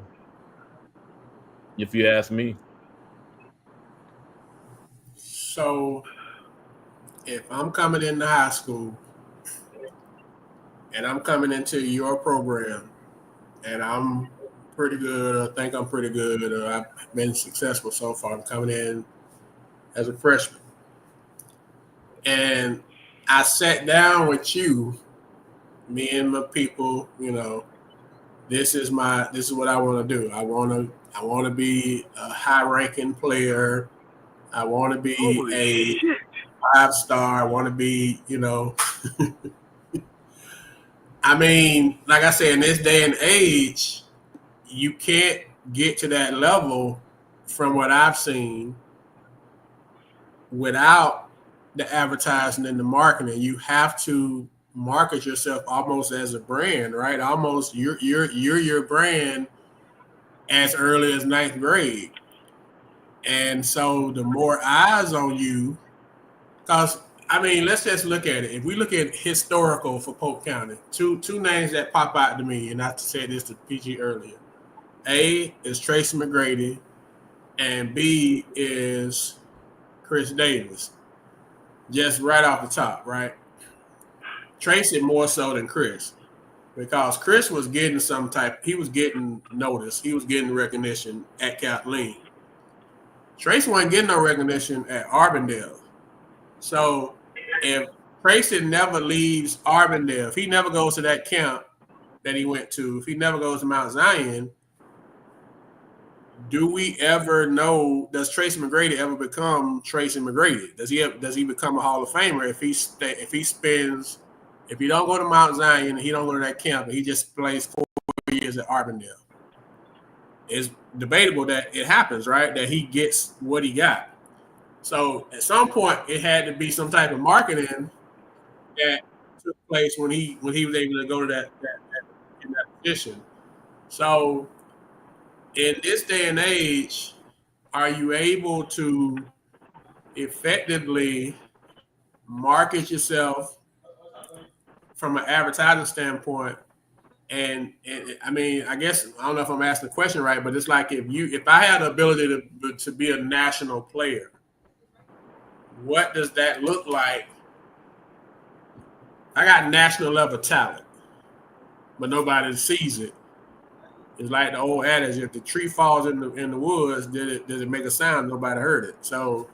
if you ask me. So if I'm coming into high school and I'm coming into your program and I'm pretty good, or think I'm pretty good, or I've been successful so far, I'm coming in as a freshman. And I sat down with you, me and my people, this is what I want to do. I want to be a high ranking player. I want to be Holy a shit. 5-star. I want to be, I mean, like I said, in this day and age, you can't get to that level from what I've seen without the advertising and the marketing. You have to market yourself almost as a brand, right? Almost you're your brand as early as ninth grade. And so the more eyes on you, because I mean, let's just look at it. If we look at historical for Polk County, two names that pop out to me, and I said this to PG earlier. A is Tracy McGrady, and B is Chris Davis. Just right off the top, right? Tracy more so than Chris, because Chris was getting he was getting notice, he was getting recognition at Kathleen. Tracy wasn't getting no recognition at Arbondale. So if Tracy never leaves Arbondale, if he never goes to that camp that he went to, if he never goes to Mount Zion, do we ever know? Does Tracy McGrady ever become Tracy McGrady? Does he become a Hall of Famer if he don't go to Mount Zion and he don't go to that camp and he just plays 4 years at Arbondale? It's debatable that it happens, right? That he gets what he got. So at some point, it had to be some type of marketing that took place when he was able to go to that position. So in this day and age, are you able to effectively market yourself from an advertising standpoint? And I mean, I guess I don't know if I'm asking the question right, but it's like if I had the ability to be a national player, what does that look like? I got national level talent, but nobody sees it. It's like the old adage: if the tree falls in the woods, does it make a sound? Nobody heard it. So,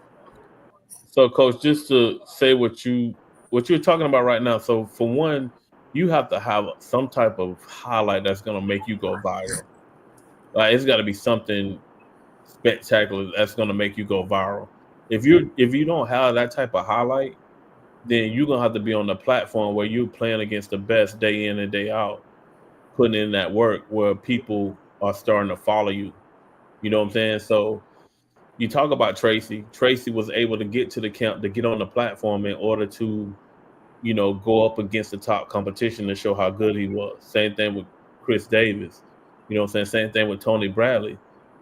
Coach, just to say what you're talking about right now. So, for one, you have to have some type of highlight that's going to make you go viral. Like, it's got to be something spectacular that's going to make you go viral. If you don't have that type of highlight, then you're gonna have to be on the platform where you're playing against the best day in and day out, putting in that work where people are starting to follow you. You know what I'm saying? So you talk about Tracy. Tracy was able to get to the camp to get on the platform in order to, go up against the top competition to show how good he was. Same thing with Chris Davis. You know what I'm saying? Same thing with Tony Bradley.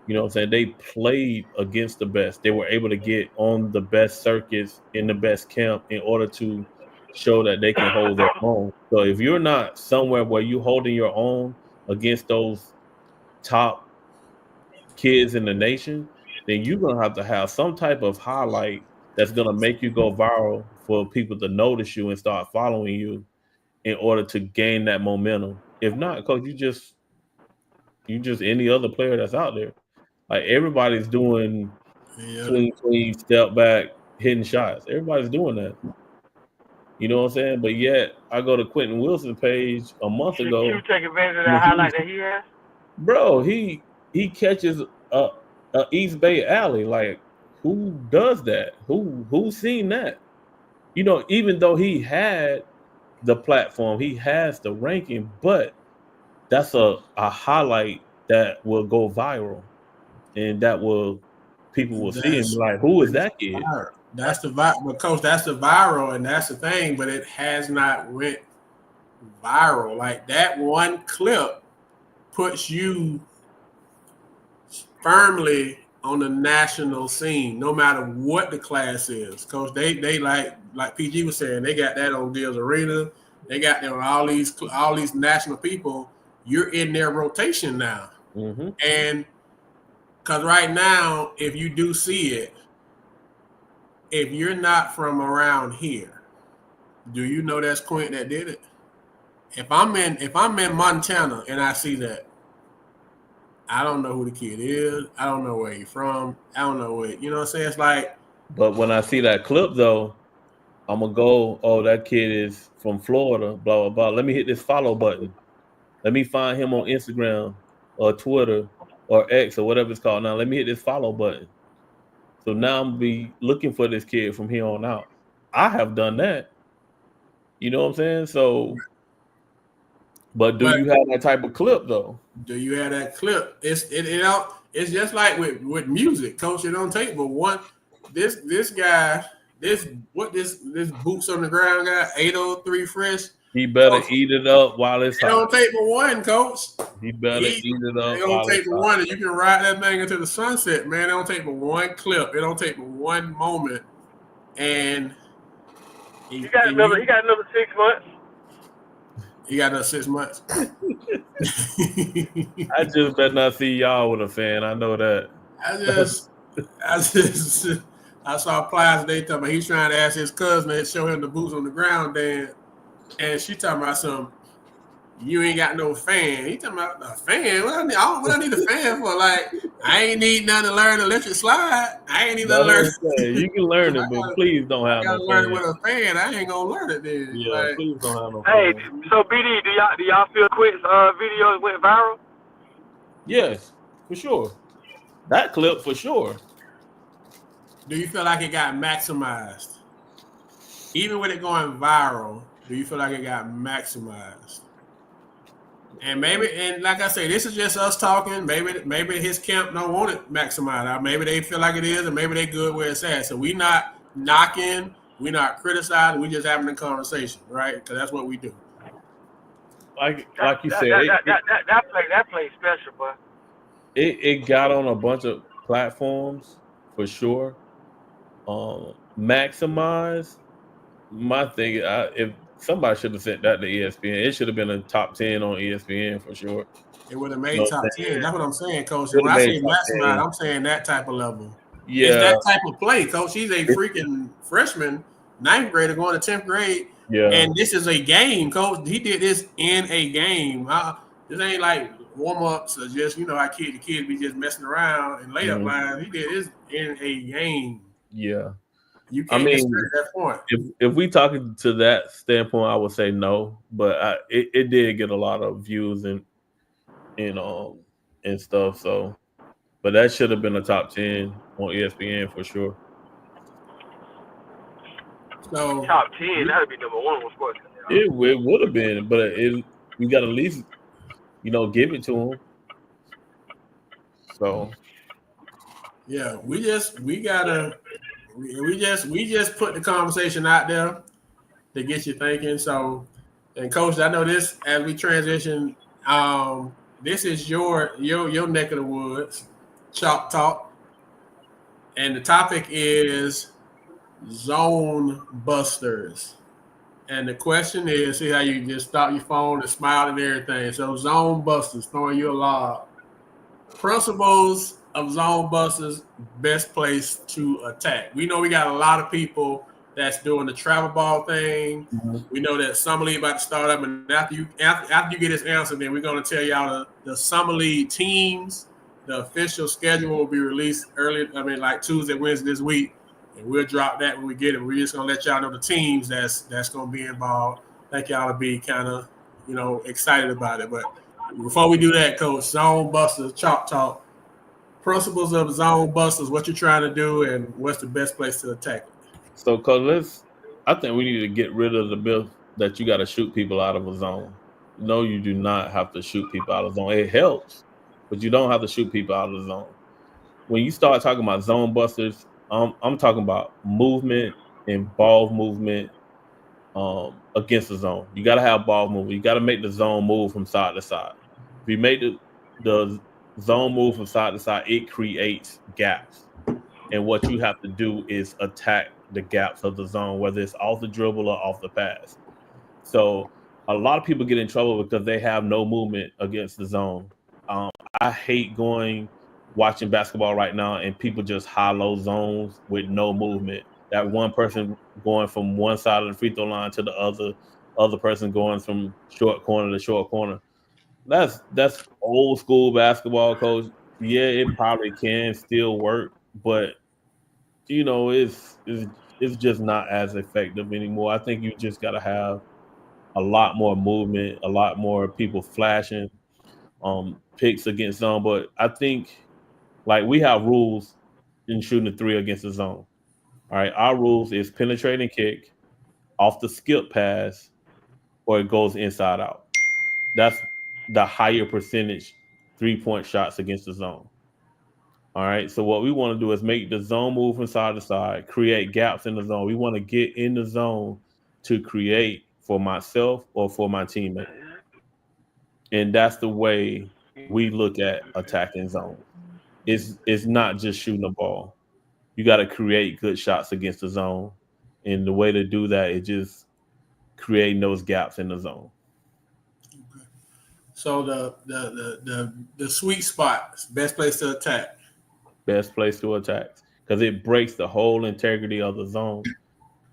You know what I'm saying? They played against the best. They were able to get on the best circuits in the best camp in order to show that they can hold their own. So if you're not somewhere where you're holding your own against those top kids in the nation, then you're going to have some type of highlight that's going to make you go viral for people to notice you and start following you in order to gain that momentum. If not, because you just any other player that's out there. Like, everybody's doing swing, step back, hitting shots. Everybody's doing that. You know what I'm saying? But yet, I go to Quentin Wilson's page a month ago. Should you take advantage of that highlight that he has? Bro, he catches a East Bay alley. Like, who does that? Who's seen that? Even though he had the platform, he has the ranking, but that's a highlight that will go viral. And people will see him like, who is that kid? That's the viral, Coach. That's the viral, and that's the thing. But it has not went viral. Like, that one clip puts you firmly on the national scene, no matter what the class is. Coach, they like PG was saying, they got that on Deals Arena. They got that on all these national people. You're in their rotation now, and because right now, if you do see it, if you're not from around here, do you know that's Quint that did it? If I'm in Montana and I see that, I don't know who the kid is. I don't know where he's from. I don't know what, you know what I'm saying? It's like. But when I see that clip, though, I'm going to go, oh, that kid is from Florida, blah, blah, blah. Let me hit this follow button. Let me find him on Instagram or Twitter or X or whatever it's called now. Let me hit this follow button. So now I'm be looking for this kid from here on out. I have done that. You know what I'm saying? So, but you have that type of clip though? Do you have that clip? It's just like with music, Coach. It don't take but one. This guy this boots on the ground guy 803 fresh. He better Coach, eat it up while it's it don't hot. take but one, coach. He better eat it up It don't while take it's but hot. one, and you can ride that thing into the sunset, man. It don't take but one clip. It don't take but one moment, and he got another 6 months. He got another 6 months. I just better not see y'all with a fan. I know that. I saw Plies today talking about he's trying to ask his cousin to show him the boots on the ground dance, and she talking about some. You ain't got no fan. He talking about a fan. What I need a fan for? Like, I ain't need nothing to learn electric slide. I ain't need nothing to learn. You can learn it, but please don't have no fan. Learn it with a fan. I ain't gonna learn it then. Yeah, like, please don't have no fan. Hey, so BD, do y'all feel Quick's videos went viral? Yes, for sure. That clip for sure. Do you feel like it got maximized? Even with it going viral, do you feel like it got maximized? And like I say, this is just us talking. Maybe his camp don't want it maximized. Maybe they feel like it is, and maybe they good where it's at. So we not knocking, we not criticizing. We just having a conversation, right? Because that's what we do. Like you said, that play special, boy. It got on a bunch of platforms for sure. Maximize. My thing, if somebody should have sent that to ESPN, it should have been a top 10 on ESPN for sure. It would have made top 10. That's what I'm saying, Coach. When I say maximize, I'm saying that type of level. Yeah, it's that type of play, Coach. He's a freaking freshman, 9th grader going to 10th grade. Yeah, and this is a game, Coach. He did this in a game. This ain't like warm-ups or just, the kids be just messing around and layup lines. He did this in a game. Yeah. You can't discredit that point. If we talking to that standpoint, I would say no, but it did get a lot of views and stuff. So, but that should have been a top 10 on ESPN for sure. So top 10, that would be number 1, of course. It would have been, but we got to at least give it to him. So yeah, we just put the conversation out there to get you thinking. So, and Coach, I know this as we transition. This is your neck of the woods, Chalk Talk, and the topic is zone busters. And the question is, see how you just stop your phone and smile and everything. So zone busters, throwing you a lob. Principles of zone busters, best place to attack. We know we got a lot of people that's doing the travel ball thing. Mm-hmm. We know that Summer League about to start up, and after you get this answer, then we're going to tell y'all the Summer League teams. The official schedule will be released early. Like Tuesday, Wednesday this week, and we'll drop that when we get it. We're just going to let y'all know the teams that's going to be involved. I think y'all will be kind of excited about it. But before we do that, Coach, zone busters, Chalk Talk. Principles of zone busters, what you're trying to do, and what's the best place to attack it. So, Cause I think we need to get rid of the myth that you got to shoot people out of a zone. No, you do not have to shoot people out of the zone. It helps, but you don't have to shoot people out of the zone. When you start talking about zone busters, I'm talking about movement and ball movement against the zone. You got to have ball movement. You got to make the zone move from side to side. If you make the zone move from side to side, it creates gaps. And what you have to do is attack the gaps of the zone, whether it's off the dribble or off the pass. So a lot of people get in trouble because they have no movement against the zone. I hate watching basketball right now and people just high-low zones with no movement. That one person going from one side of the free throw line to the other person going from short corner to short corner. That's old school basketball, Coach. Yeah, it probably can still work, but it's just not as effective anymore. I think you just got to have a lot more movement, a lot more people flashing picks against zone. But I think we have rules in shooting the three against the zone. All right, our rules is penetrating kick, off the skip pass, or it goes inside out. That's the higher percentage 3-point shots against the zone. All right. So what we want to do is make the zone move from side to side, create gaps in the zone. We want to get in the zone to create for myself or for my teammate. And that's the way we look at attacking zone. It's not just shooting the ball. You got to create good shots against the zone. And the way to do that is just creating those gaps in the zone. Okay. So the sweet spot is the best place to attack. Best place to attack because it breaks the whole integrity of the zone.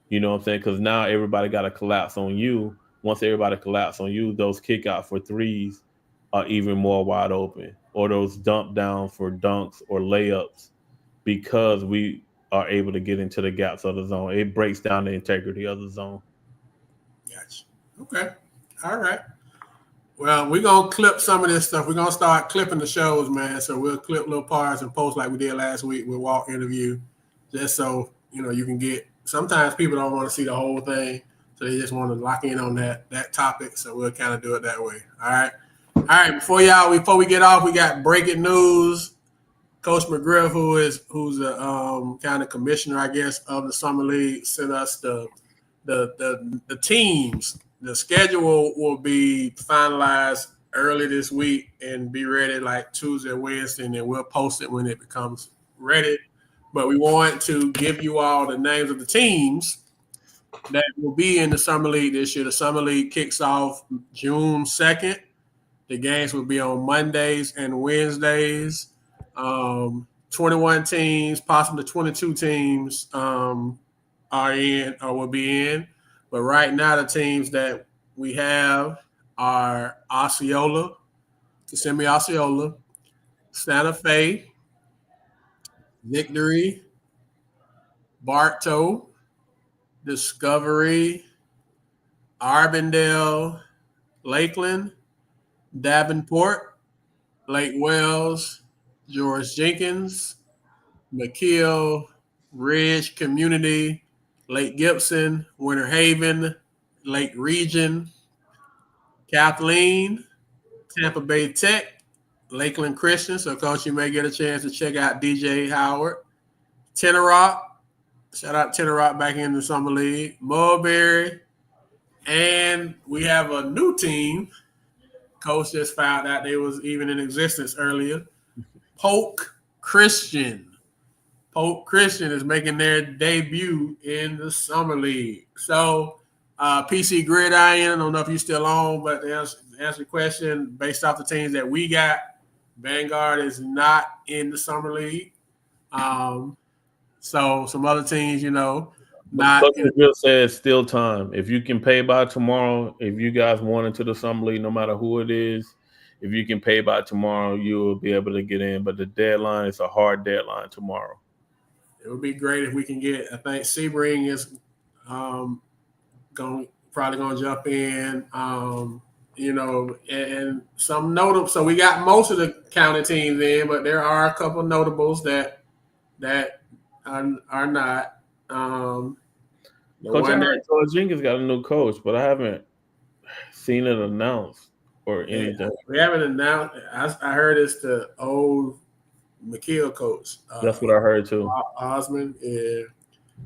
You know what I'm saying? Because now everybody got to collapse on you. Once everybody collapse on you, those kick out for threes are even more wide open, or those dump down for dunks or layups because we are able to get into the gaps of the zone. It breaks down the integrity of the zone. Gotcha. Okay. All right. Well, we're going to clip some of this stuff. We're going to start clipping the shows, man. So we'll clip little parts and post like we did last week with Walk interview, just so, you can get – sometimes people don't want to see the whole thing, so they just want to lock in on that topic. So we'll kind of do it that way. All right. All right. Before we get off, we got breaking news. Coach McGriff, who's the kind of commissioner, I guess, of the Summer League, sent us the teams. The schedule will be finalized early this week and be ready like Tuesday or Wednesday, and then we'll post it when it becomes ready. But we want to give you all the names of the teams that will be in the Summer League this year. The Summer League kicks off June 2nd. The games will be on Mondays and Wednesdays. 21 teams, possibly 22 teams are in or will be in. But right now, the teams that we have are Osceola, Kissimmee Osceola, Santa Fe, Victory, Bartow, Discovery, Arbandale, Lakeland, Davenport, Lake Wells, George Jenkins, McKeel, Ridge Community, Lake Gibson, Winter Haven, Lake Region, Kathleen, Tampa Bay Tech, Lakeland Christian. So, Coach, you may get a chance to check out DJ Howard. Tenor Rock, shout out Tenor Rock back in the Summer League. Mulberry, and we have a new team. Coach just found out they was even in existence earlier. Polk Christian. Polk Christian is making their debut in the Summer League. So, PC Gridiron, I don't know if you're still on, but to answer the question, based off the teams that we got, Vanguard is not in the Summer League. So some other teams, not. Coach McGill says still time. If you can pay by tomorrow, if you guys want into the Summer League, no matter who it is, if you can pay by tomorrow, you will be able to get in. But the deadline is a hard deadline tomorrow. It would be great if we can get. I think Sebring is probably going to jump in. And some notable. So we got most of the county teams in, but there are a couple of notables that are not. Coach, I heard George Jenkins got a new coach, but I haven't seen it announced or anything. Yeah, we haven't announced. I heard it's the old McKeel coach. That's what I heard too. Osmond. Yeah.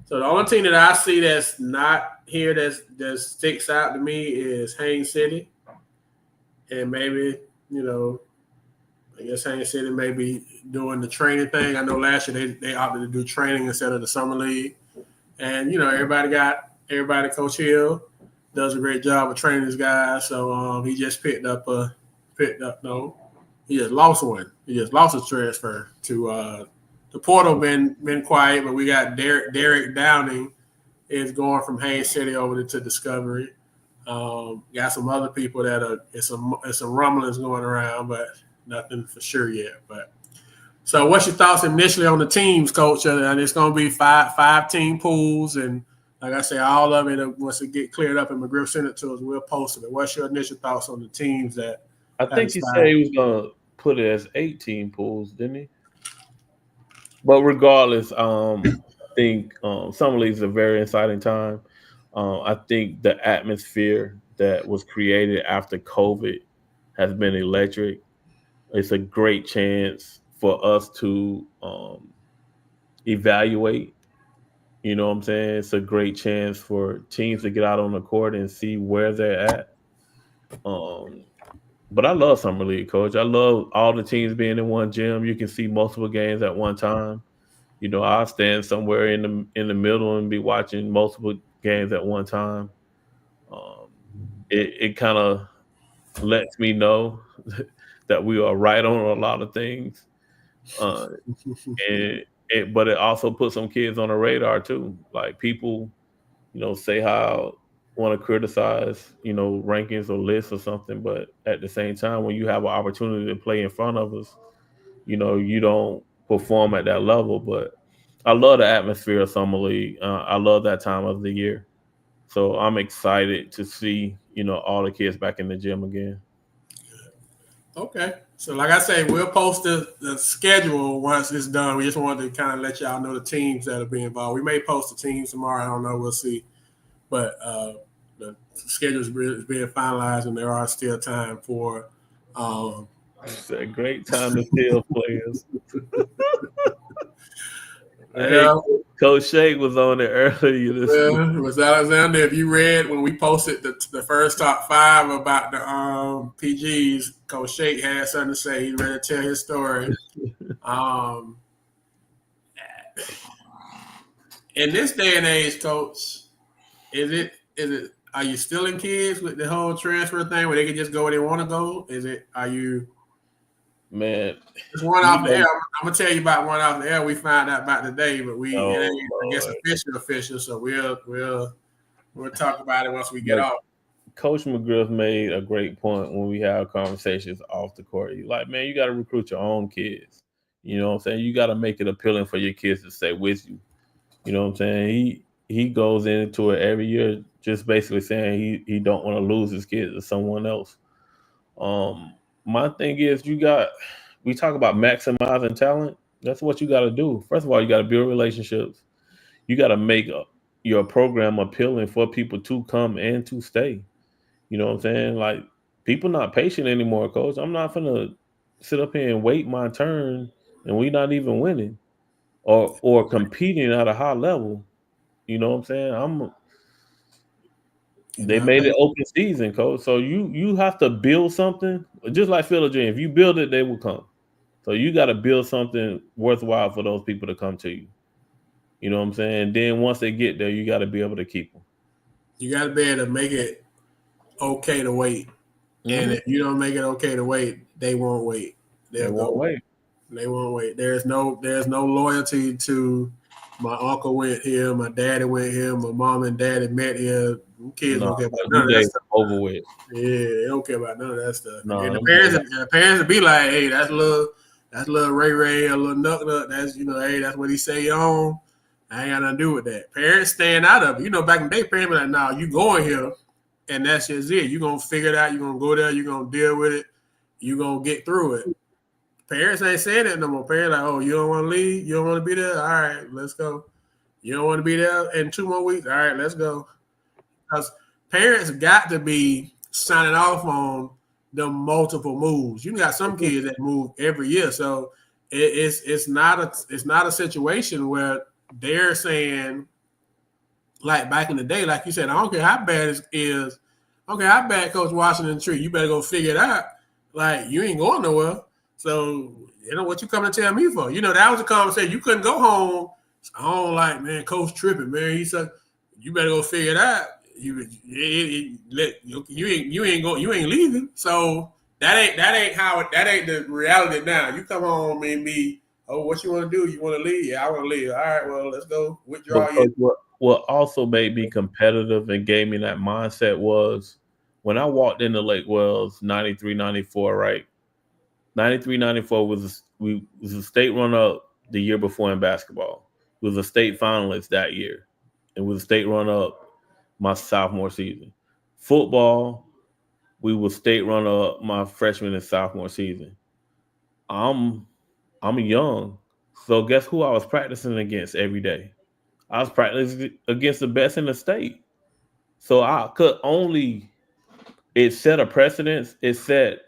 So the only team that I see that's not here that sticks out to me is Haines City, and maybe I guess Haines City may be doing the training thing. I know last year they opted to do training instead of the Summer League, and everybody. Coach Hill does a great job of training this guy. So he just he just lost one. He just lost a transfer to the portal. Been quiet, but we got Derek Downing is going from Haines City over to Discovery. Got some other people that it's some rumblings going around, but nothing for sure yet. But so, what's your thoughts initially on the teams, Coach? And it's going to be five team pools, and like I say, all of it once it get cleared up and McGriff sent it to us, we'll post it. But what's your initial thoughts on the teams that? I think he said he was going to put it as 18 pools, didn't he? But regardless, I think Summer League is a very exciting time. I think the atmosphere that was created after COVID has been electric. It's a great chance for us to evaluate. You know what I'm saying? It's a great chance for teams to get out on the court and see where they're at. Um, but I love summer league, coach. I love all the teams being in one gym. You can see multiple games at one time. You know, I'll stand somewhere in the middle and be watching multiple games at one time. Um, it kind of lets me know that we are right on a lot of things. Uh, but it also puts some kids on the radar too. Like people, say how want to criticize, rankings or lists or something, but at the same time, when you have an opportunity to play in front of us, you don't perform at that level. But I love the atmosphere of summer league. I love that time of the year, so I'm excited to see all the kids back in the gym again. Okay. So like I say, we'll post the schedule once it's done. We just wanted to kind of let y'all know the teams that'll be involved. We may post the teams tomorrow. I don't know. We'll see. But the schedule is being finalized, and there are still time for. It's a great time to steal players. Hey, Yeah. Coach Shake was on there earlier this week. Miss Alexander, if you read when we posted the first top 5 about the PGs, Coach Shake had something to say. He's ready to tell his story. In this day and age, Coach, is it? Are you still in kids with the whole transfer thing where they can just go where they want to go? Are you? Man, it's one off the air. I'm gonna tell you about one off the air. We found out about today, but it ain't, I guess, official. So we'll talk about it once we get off. Coach McGriff made a great point when we have conversations off the court. He's like, man, you got to recruit your own kids. You know what I'm saying? You got to make it appealing for your kids to stay with you. You know what I'm saying? He goes into it every year, just basically saying he don't want to lose his kids to someone else. My thing is, we talk about maximizing talent. That's what you got to do. First of all, you got to build relationships. You got to make your program appealing for people to come and to stay. You know what I'm saying? Like, people not patient anymore, Coach. I'm not gonna sit up here and wait my turn, and we not even winning or competing at a high level. You know what I'm saying? They made it open season, Coach. So you have to build something, just like Field of Dream. If you build it, they will come. So you got to build something worthwhile for those people to come to you. You know what I'm saying? Then once they get there, you got to be able to keep them. You got to be able to make it okay to wait. Mm-hmm. And if you don't make it okay to wait, they won't wait. They won't wait. They won't wait. There's no loyalty to my uncle went here, my daddy went here, my mom and daddy met here. Kids don't care about none of that stuff. Over with. Yeah, they don't care about none of that stuff. And the parents would be like, hey, that's little Ray, a little Nut. That's hey, that's what he say on. I ain't got nothing to do with that. Parents staying out of it. Back in the day, parents be like, nah, you going here, and that's just it. You're gonna figure it out, you're gonna go there, you're gonna deal with it, you're gonna get through it. Parents ain't saying that no more. Parents like, oh, you don't want to leave? You don't want to be there? All right, let's go. You don't want to be there in 2 more weeks? All right, let's go. Because parents got to be signing off on the multiple moves. You got some kids that move every year, so it's not a situation where they're saying, like back in the day, like you said, I don't care how bad it is. I don't care how bad Coach Washington treat you, better go figure it out. Like, you ain't going nowhere. So, what you coming to tell me for? That was a conversation. You couldn't go home. I don't like, man, Coach tripping, man. He said, you better go figure it out. You ain't leaving. So that ain't the reality now. You come home and be, oh, what you want to do? You want to leave? Yeah, I want to leave. All right, well, let's go withdraw. What also made me competitive and gave me that mindset was when I walked into Lake Wells 93, 94, right? 93, 94 was a state runner-up the year before in basketball. It was a state finalist that year. It was a state runner-up my sophomore season. Football, we were state runner-up my freshman and sophomore season. I'm young, so guess who I was practicing against every day? I was practicing against the best in the state. So I could only, it set a precedence, it set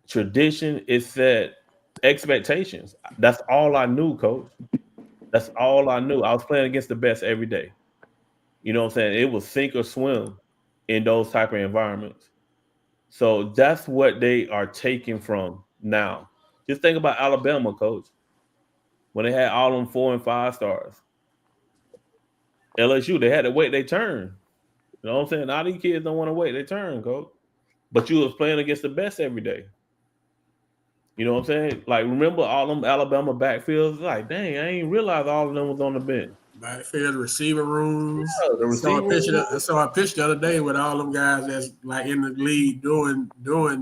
tradition, it set expectations. That's all I knew, coach. That's all I knew. I was playing against the best every day. You know what I'm saying? It was sink or swim in those type of environments. So that's what they are taking from now. Just think about Alabama, coach. When they had all them 4 and 5 stars. LSU, they had to wait their turn. You know what I'm saying? All these kids don't want to wait their turn, coach. But you was playing against the best every day. You know what I'm saying? Like, remember all them Alabama backfields? Like, dang, I ain't realize all of them was on the bench. Backfield, receiver rooms. Yeah, the receiver. I saw a picture the other day with all them guys that's like in the league doing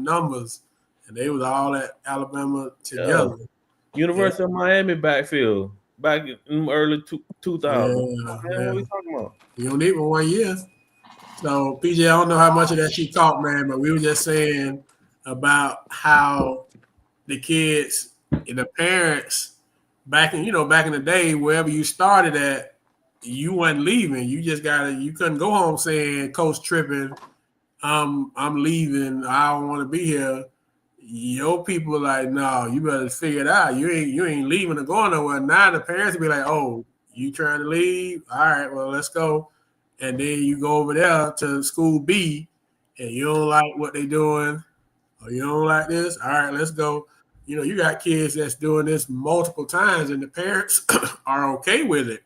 numbers, and they was all at Alabama together. Yeah. University of Miami backfield back in early 2000. Yeah, What are we talking about? You don't need 1 year. So, PJ, I don't know how much of that she caught, man, but we were just saying about how the kids and the parents back in the day, wherever you started at, you wasn't leaving. You just you couldn't go home saying, Coach tripping, I'm leaving, I don't want to be here. Your people are like, no, you better figure it out. You ain't leaving or going nowhere. Now the parents will be like, oh, you trying to leave? All right, well, let's go. And then you go over there to school B and you don't like what they doing or you don't like this. All right, let's go. You know, you got kids that's doing this multiple times and the parents are okay with it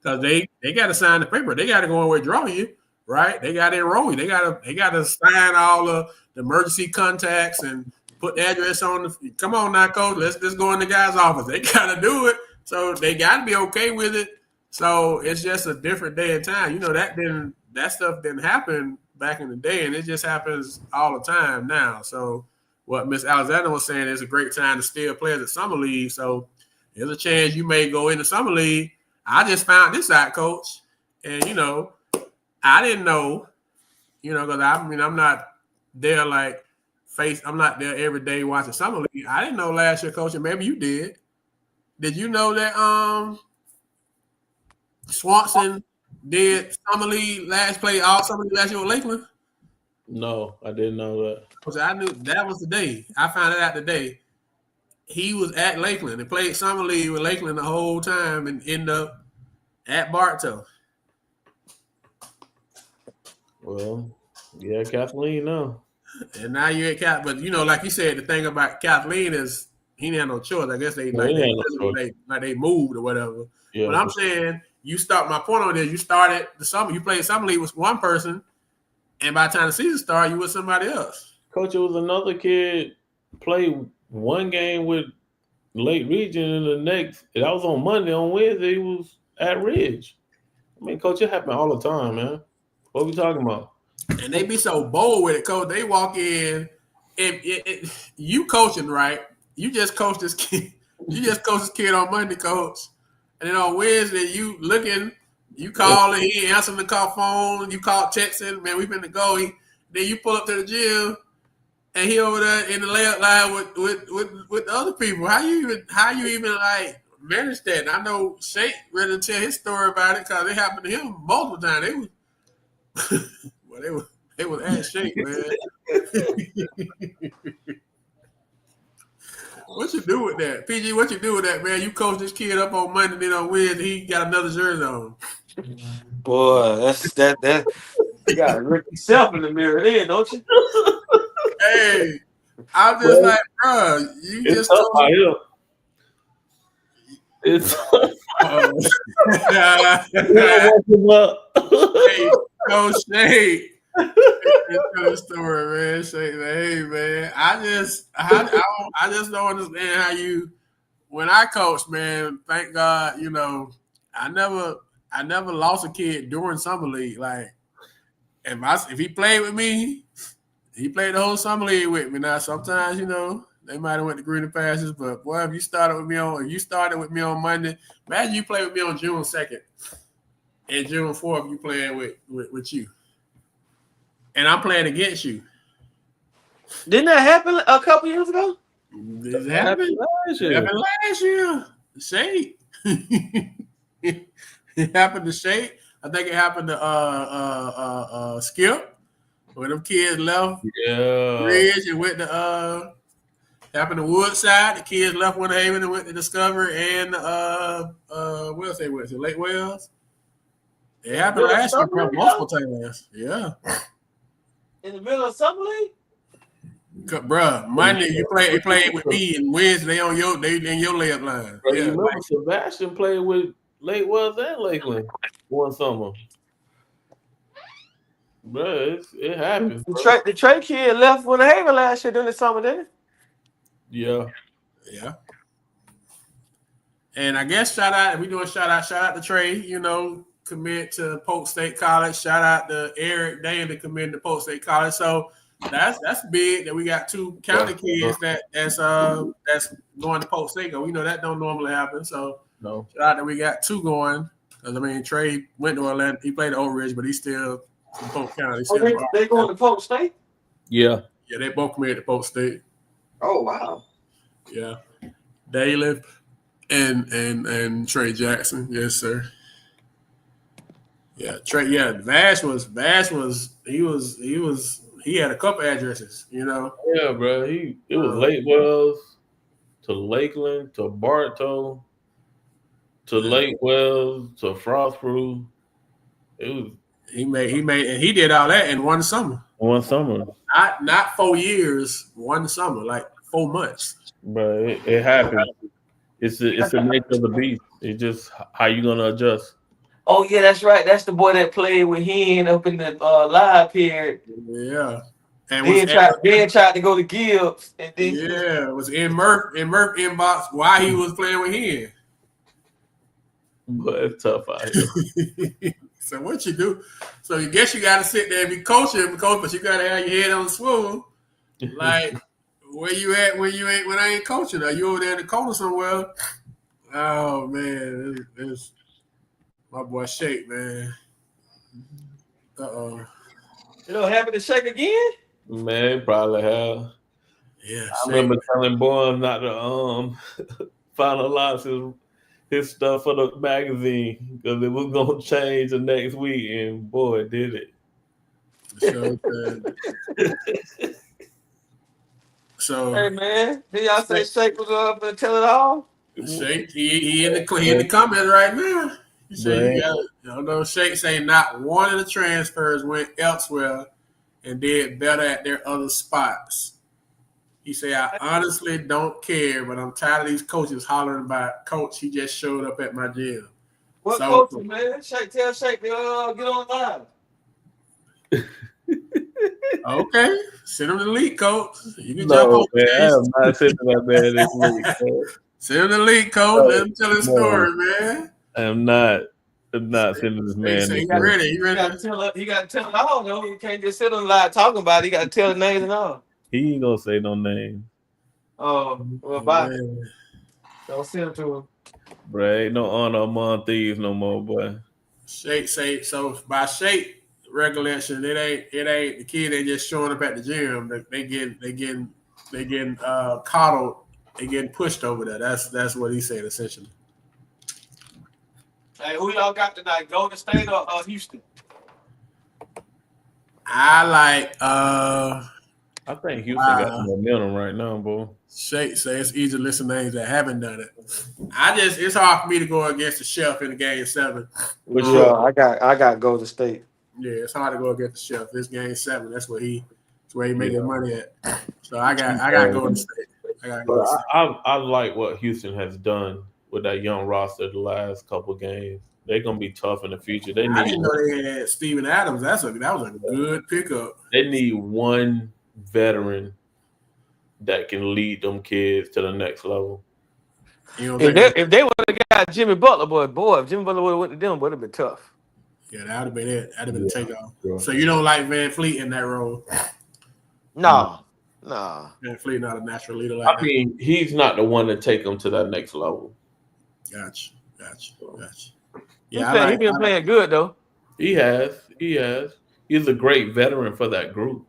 because they got to sign the paper. They got to go and withdraw you, right? They got to enroll you. They got to sign all the emergency contacts and put the address on the – come on now, coach. Let's just go in the guy's office. They got to do it. So they got to be okay with it. So it's just a different day and time. You know, that stuff didn't happen back in the day, and it just happens all the time now. So what Miss Alexander was saying is a great time to still play as a summer league. So there's a chance you may go into summer league. I just found this out, coach. And, you know, I didn't know, you know, because I'm not there I'm not there every day watching summer league. I didn't know last year, coach, and maybe you did. Did you know that Swanson did summer league played all summer league last year with Lakeland? No, I didn't know that. Because I knew that was the day. I found it out today. He was at Lakeland and played summer league with Lakeland the whole time and ended up at Bartow. Well, yeah, Kathleen, no. And now you're at Kathleen. But, you know, like you said, the thing about Kathleen is he didn't have no choice. I guess they moved or whatever. Yeah, but I'm saying you start my point on this. You started the summer. You played summer league with one person, and by the time the season started, you with somebody else. Coach, it was another kid played one game with Lake Region, and the next that was on Monday. On Wednesday, he was at Ridge. I mean, Coach, it happened all the time, man. What are we talking about? And they be so bold with it, Coach. They walk in, and you coaching, right? You just coach this kid. You just coach this kid on Monday, Coach. And then on Wednesday, you looking, you calling, he ain't answering the call phone, you call texting, man, we finna go. Then you pull up to the gym, and he over there in the layup line with the other people. How you even like manage that? And I know Shake ready to tell his story about it because it happened to him multiple times. They was at Shake, man. What you do with that? PG, what you do with that, man? You coach this kid up on Monday, then on Wednesday, he got another jersey on. Boy, that's that. You got to look yourself in the mirror then, don't you? Hey, I'm just like, bro, you just told me. It's Hey, Coach Shake. It's story, man. Shake, hey, man. I just don't understand how you. When I coach, man, thank God, you know, I never lost a kid during summer league. Like, if he played with me, he played the whole summer league with me. Now, sometimes, you know, they might have went to greener passes, but boy, if you started with me on Monday, imagine you play with me on June 2nd and June 4th, you playing with you. And I'm playing against you. Didn't that happen a couple years ago? It happened last year. It happened last year. Shake. It happened to Shake. I think it happened to Skip. When them kids left Ridge and went to Happened to Woodside. The kids left Winter Haven and went to Discovery and where else they went to? Lake Wells. It happened last year multiple times. Yeah. In the middle of summer league? Bruh, Monday you played with me, and Wednesday they in your layup line. Bro, Yeah, you remember Sebastian played with Lake Wells and Lakeland one summer. Bro, it happens. The Trey kid left Winter Haven last year during the summer, didn't he? Yeah. Yeah. And I guess shout out to Trey, commit to Polk State College. Shout out to Eric Dane to commit to Polk State College. So that's big that we got two county kids that's going to Polk State. We know that don't normally happen. So no. Shout out that we got two going. Because Trey went to Atlanta. He played at Oak Ridge, but he's still from Polk County. They going to Polk State? Yeah. Yeah, they both committed to Polk State. Oh wow. Yeah. Dalen and Trey Jackson. Yes, sir. Yeah, Trey. Yeah, Vash was. He had a couple addresses. Yeah, bro. It was Lake Wells to Lakeland to Bartow to Lake Wells to Frostproof. It was. He made, and he did all that in one summer. Not 4 years, one summer, like 4 months. Bro, it happens. It's the nature of the beast. It's just how you gonna adjust. Oh yeah, that's right. That's the boy that played with Hen up in the live period. Yeah. And Ben tried to go to Gibbs. And then it was in Murph inbox while he was playing with Hen. But it's tough out here. So what you do? So you guess you got to sit there and be coaching, but you got to have your head on the swivel. Like, where you at when I ain't coaching? Are you over there in the corner somewhere? Oh man, it's my boy Shake, man. Having to shake again? Man, probably have. Yeah, I remember telling Boy not to finalize his stuff for the magazine because it was gonna change the next week, and boy, did it. So hey man, did y'all say Shake was up and tell it all? Shake, he in the comments right now. He said, Shake say not one of the transfers went elsewhere and did better at their other spots. He said, I honestly don't care, but I'm tired of these coaches hollering about Coach. He just showed up at my gym. What coach, man? Tell Shake to get on live. Okay. Send him the league, Coach. You can jump on man. I am not sending that man this league. Send him the league, Coach. Let him tell his story, man. I am not sending this man. He ready. He got to tell it all, though. He can't just sit on live talking about it. He got to tell the names and all. He ain't gonna say no name. Oh, well, bye. Don't send him to him. Bro, ain't no honor among thieves no more, boy. Shake say so. By Shake regulation, it ain't the kid ain't just showing up at the gym. They getting coddled. They getting pushed over there. That's what he said essentially. Hey, who y'all got tonight? Golden State or Houston? I think Houston got momentum right now, boy. Shake say it's easy to listen to names that haven't done it. It's hard for me to go against the Chef in the game 7. I got Golden State. Yeah, it's hard to go against the Chef. This game 7, that's where he made his money at. So I got Golden State. I like what Houston has done with that young roster the last couple games. They're gonna be tough in the future. I didn't know they had Steven Adams. That was a good pickup. They need one veteran that can lead them kids to the next level. If they would have got Jimmy Butler, boy, if Jimmy Butler would have went to them, would have been tough. Yeah, that would have been it. That'd have been a takeoff. Sure. So you don't like Van Fleet in that role? No. Van Fleet not a natural leader like that. I mean, he's not the one to take them to that next level. Gotcha. Yeah, he's been playing good though. He has. He's a great veteran for that group.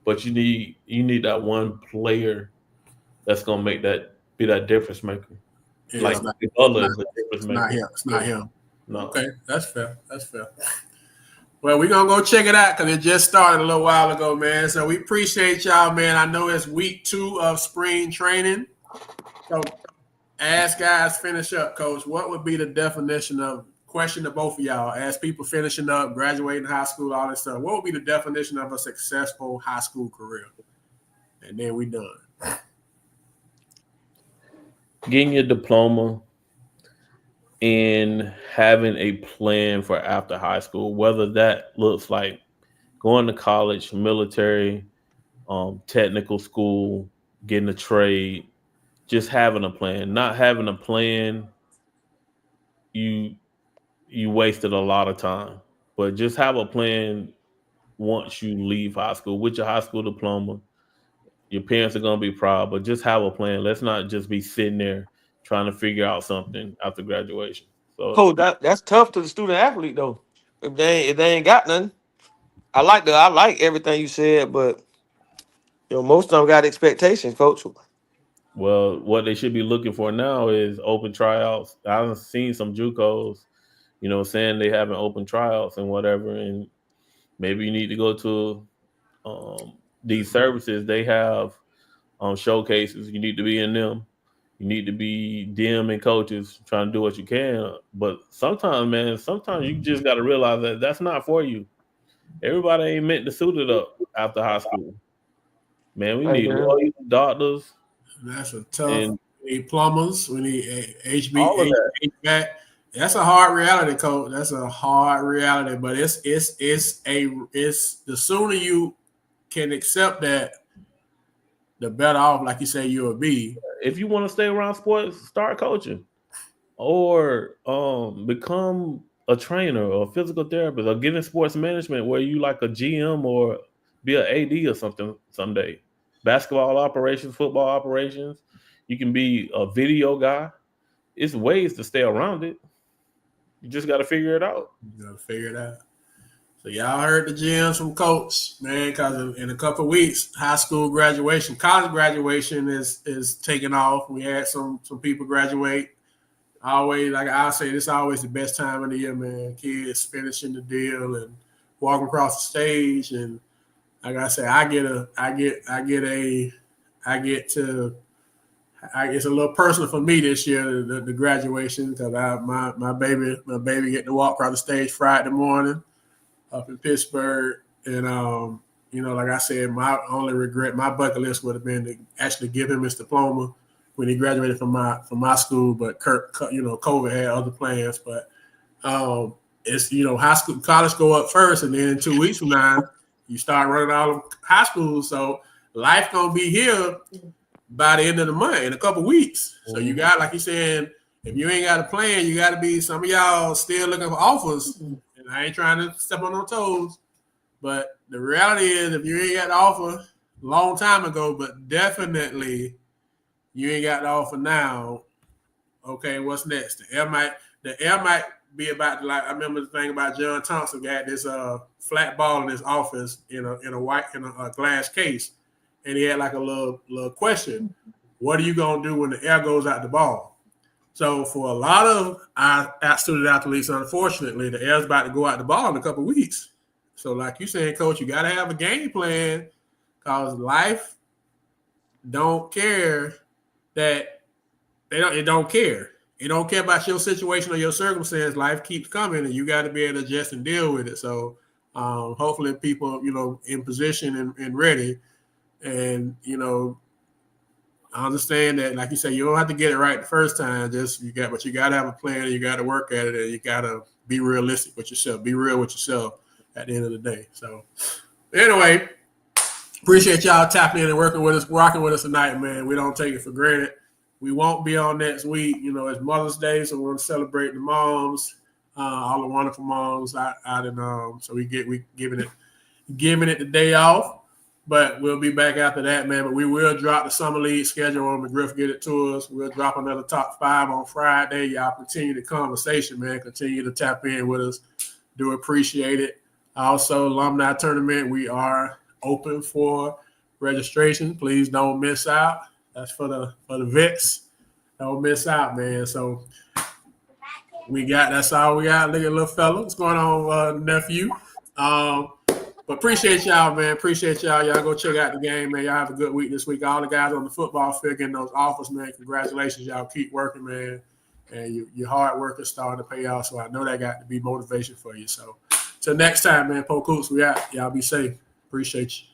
But you need that one player that's gonna be that difference maker. Yeah, like it's not him. No. Okay, that's fair. Well, we're going to go check it out because it just started a little while ago, man. So we appreciate y'all, man. I know it's week 2 of spring training. So as guys finish up, Coach, what would be the definition of, question to both of y'all, as people finishing up, graduating high school, all this stuff, what would be the definition of a successful high school career? And then we done. Getting your diploma and having a plan for after high school, whether that looks like going to college, military, technical school, getting a trade, just having a plan. Not having a plan, you wasted a lot of time. But just have a plan once you leave high school with your high school diploma. Your parents are going to be proud, but just have a plan. Let's not just be sitting there trying to figure out something after graduation. So, that's tough to the student athlete though. If they ain't got nothing. I like everything you said, but most of them got expectations, coach. well, what they should be looking for now is open tryouts. I've seen some JUCOs, saying they having open tryouts and whatever, and maybe you need to go to these services. They have showcases. You need to be in them. You need to be DMing coaches trying to do what you can. But sometimes you just got to realize that that's not for you. Everybody ain't meant to suit it up after high school. Man, we need lawyers, doctors. That's a tough. We need plumbers. We need HVAC. That's a hard reality, Coach. That's a hard reality. But it's the sooner you can accept that, the better off, like you say, you'll be. If you want to stay around sports, start coaching, or become a trainer or a physical therapist, or get in sports management where you like a GM or be an AD or something someday. Basketball operations, football operations. You can be a video guy. It's ways to stay around it. You just got to figure it out. You got to figure it out. So y'all heard the gems from Coach, man, because in a couple of weeks, high school graduation, college graduation is taking off. We had some people graduate. Always, like I say, this is always the best time of the year, man. Kids finishing the deal and walking across the stage, and like I say, it's a little personal for me this year, the graduation, because my baby get to walk across the stage Friday morning up in Pittsburgh, and like I said, my only regret, my bucket list would have been to actually give him his diploma when he graduated from my school, but COVID had other plans. But it's high school, college go up first, and then 2 weeks from now you start running all of high school. So life gonna be here by the end of the month in a couple weeks. So you got, like you said, if you ain't got a plan, you got to be. Some of y'all still looking for offers, and I ain't trying to step on no toes, but the reality is, if you ain't got the offer a long time ago, but definitely you ain't got the offer now, okay, what's next? The air might be about, like, I remember the thing about John Thompson got this flat ball in his office in a glass case, and he had like a little question: what are you gonna do when the air goes out the ball? So for a lot of our student athletes, unfortunately, the air's about to go out the ball in a couple of weeks. So like you saying, Coach, you got to have a game plan, because life don't care that it don't care. It don't care about your situation or your circumstance. Life keeps coming, and you got to be able to adjust and deal with it. So hopefully people, in position and ready. And, I understand that, like you say, you don't have to get it right the first time. But you got to have a plan, and you got to work at it, and you got to be realistic with yourself. Be real with yourself at the end of the day. So anyway, appreciate y'all tapping in and rocking with us tonight, man. We don't take it for granted. We won't be on next week. It's Mother's Day, so we're going to celebrate the moms, all the wonderful moms out in so we giving it the day off. But we'll be back after that, man. But we will drop the summer league schedule on McGriff. Get it to us. We'll drop another top 5 on Friday. Y'all continue the conversation, man. Continue to tap in with us. Do appreciate it. Also, alumni tournament, we are open for registration. Please don't miss out. That's for the vets. Don't miss out, man. So that's all we got. Look at little fella. What's going on, nephew? But appreciate y'all, man. Appreciate y'all. Y'all go check out the game, man. Y'all have a good week this week. All the guys on the football field getting those offers, man. Congratulations. Y'all keep working, man. And your hard work is starting to pay off. So I know that got to be motivation for you. So till next time, man. Polk Hoops, we out. Y'all be safe. Appreciate you.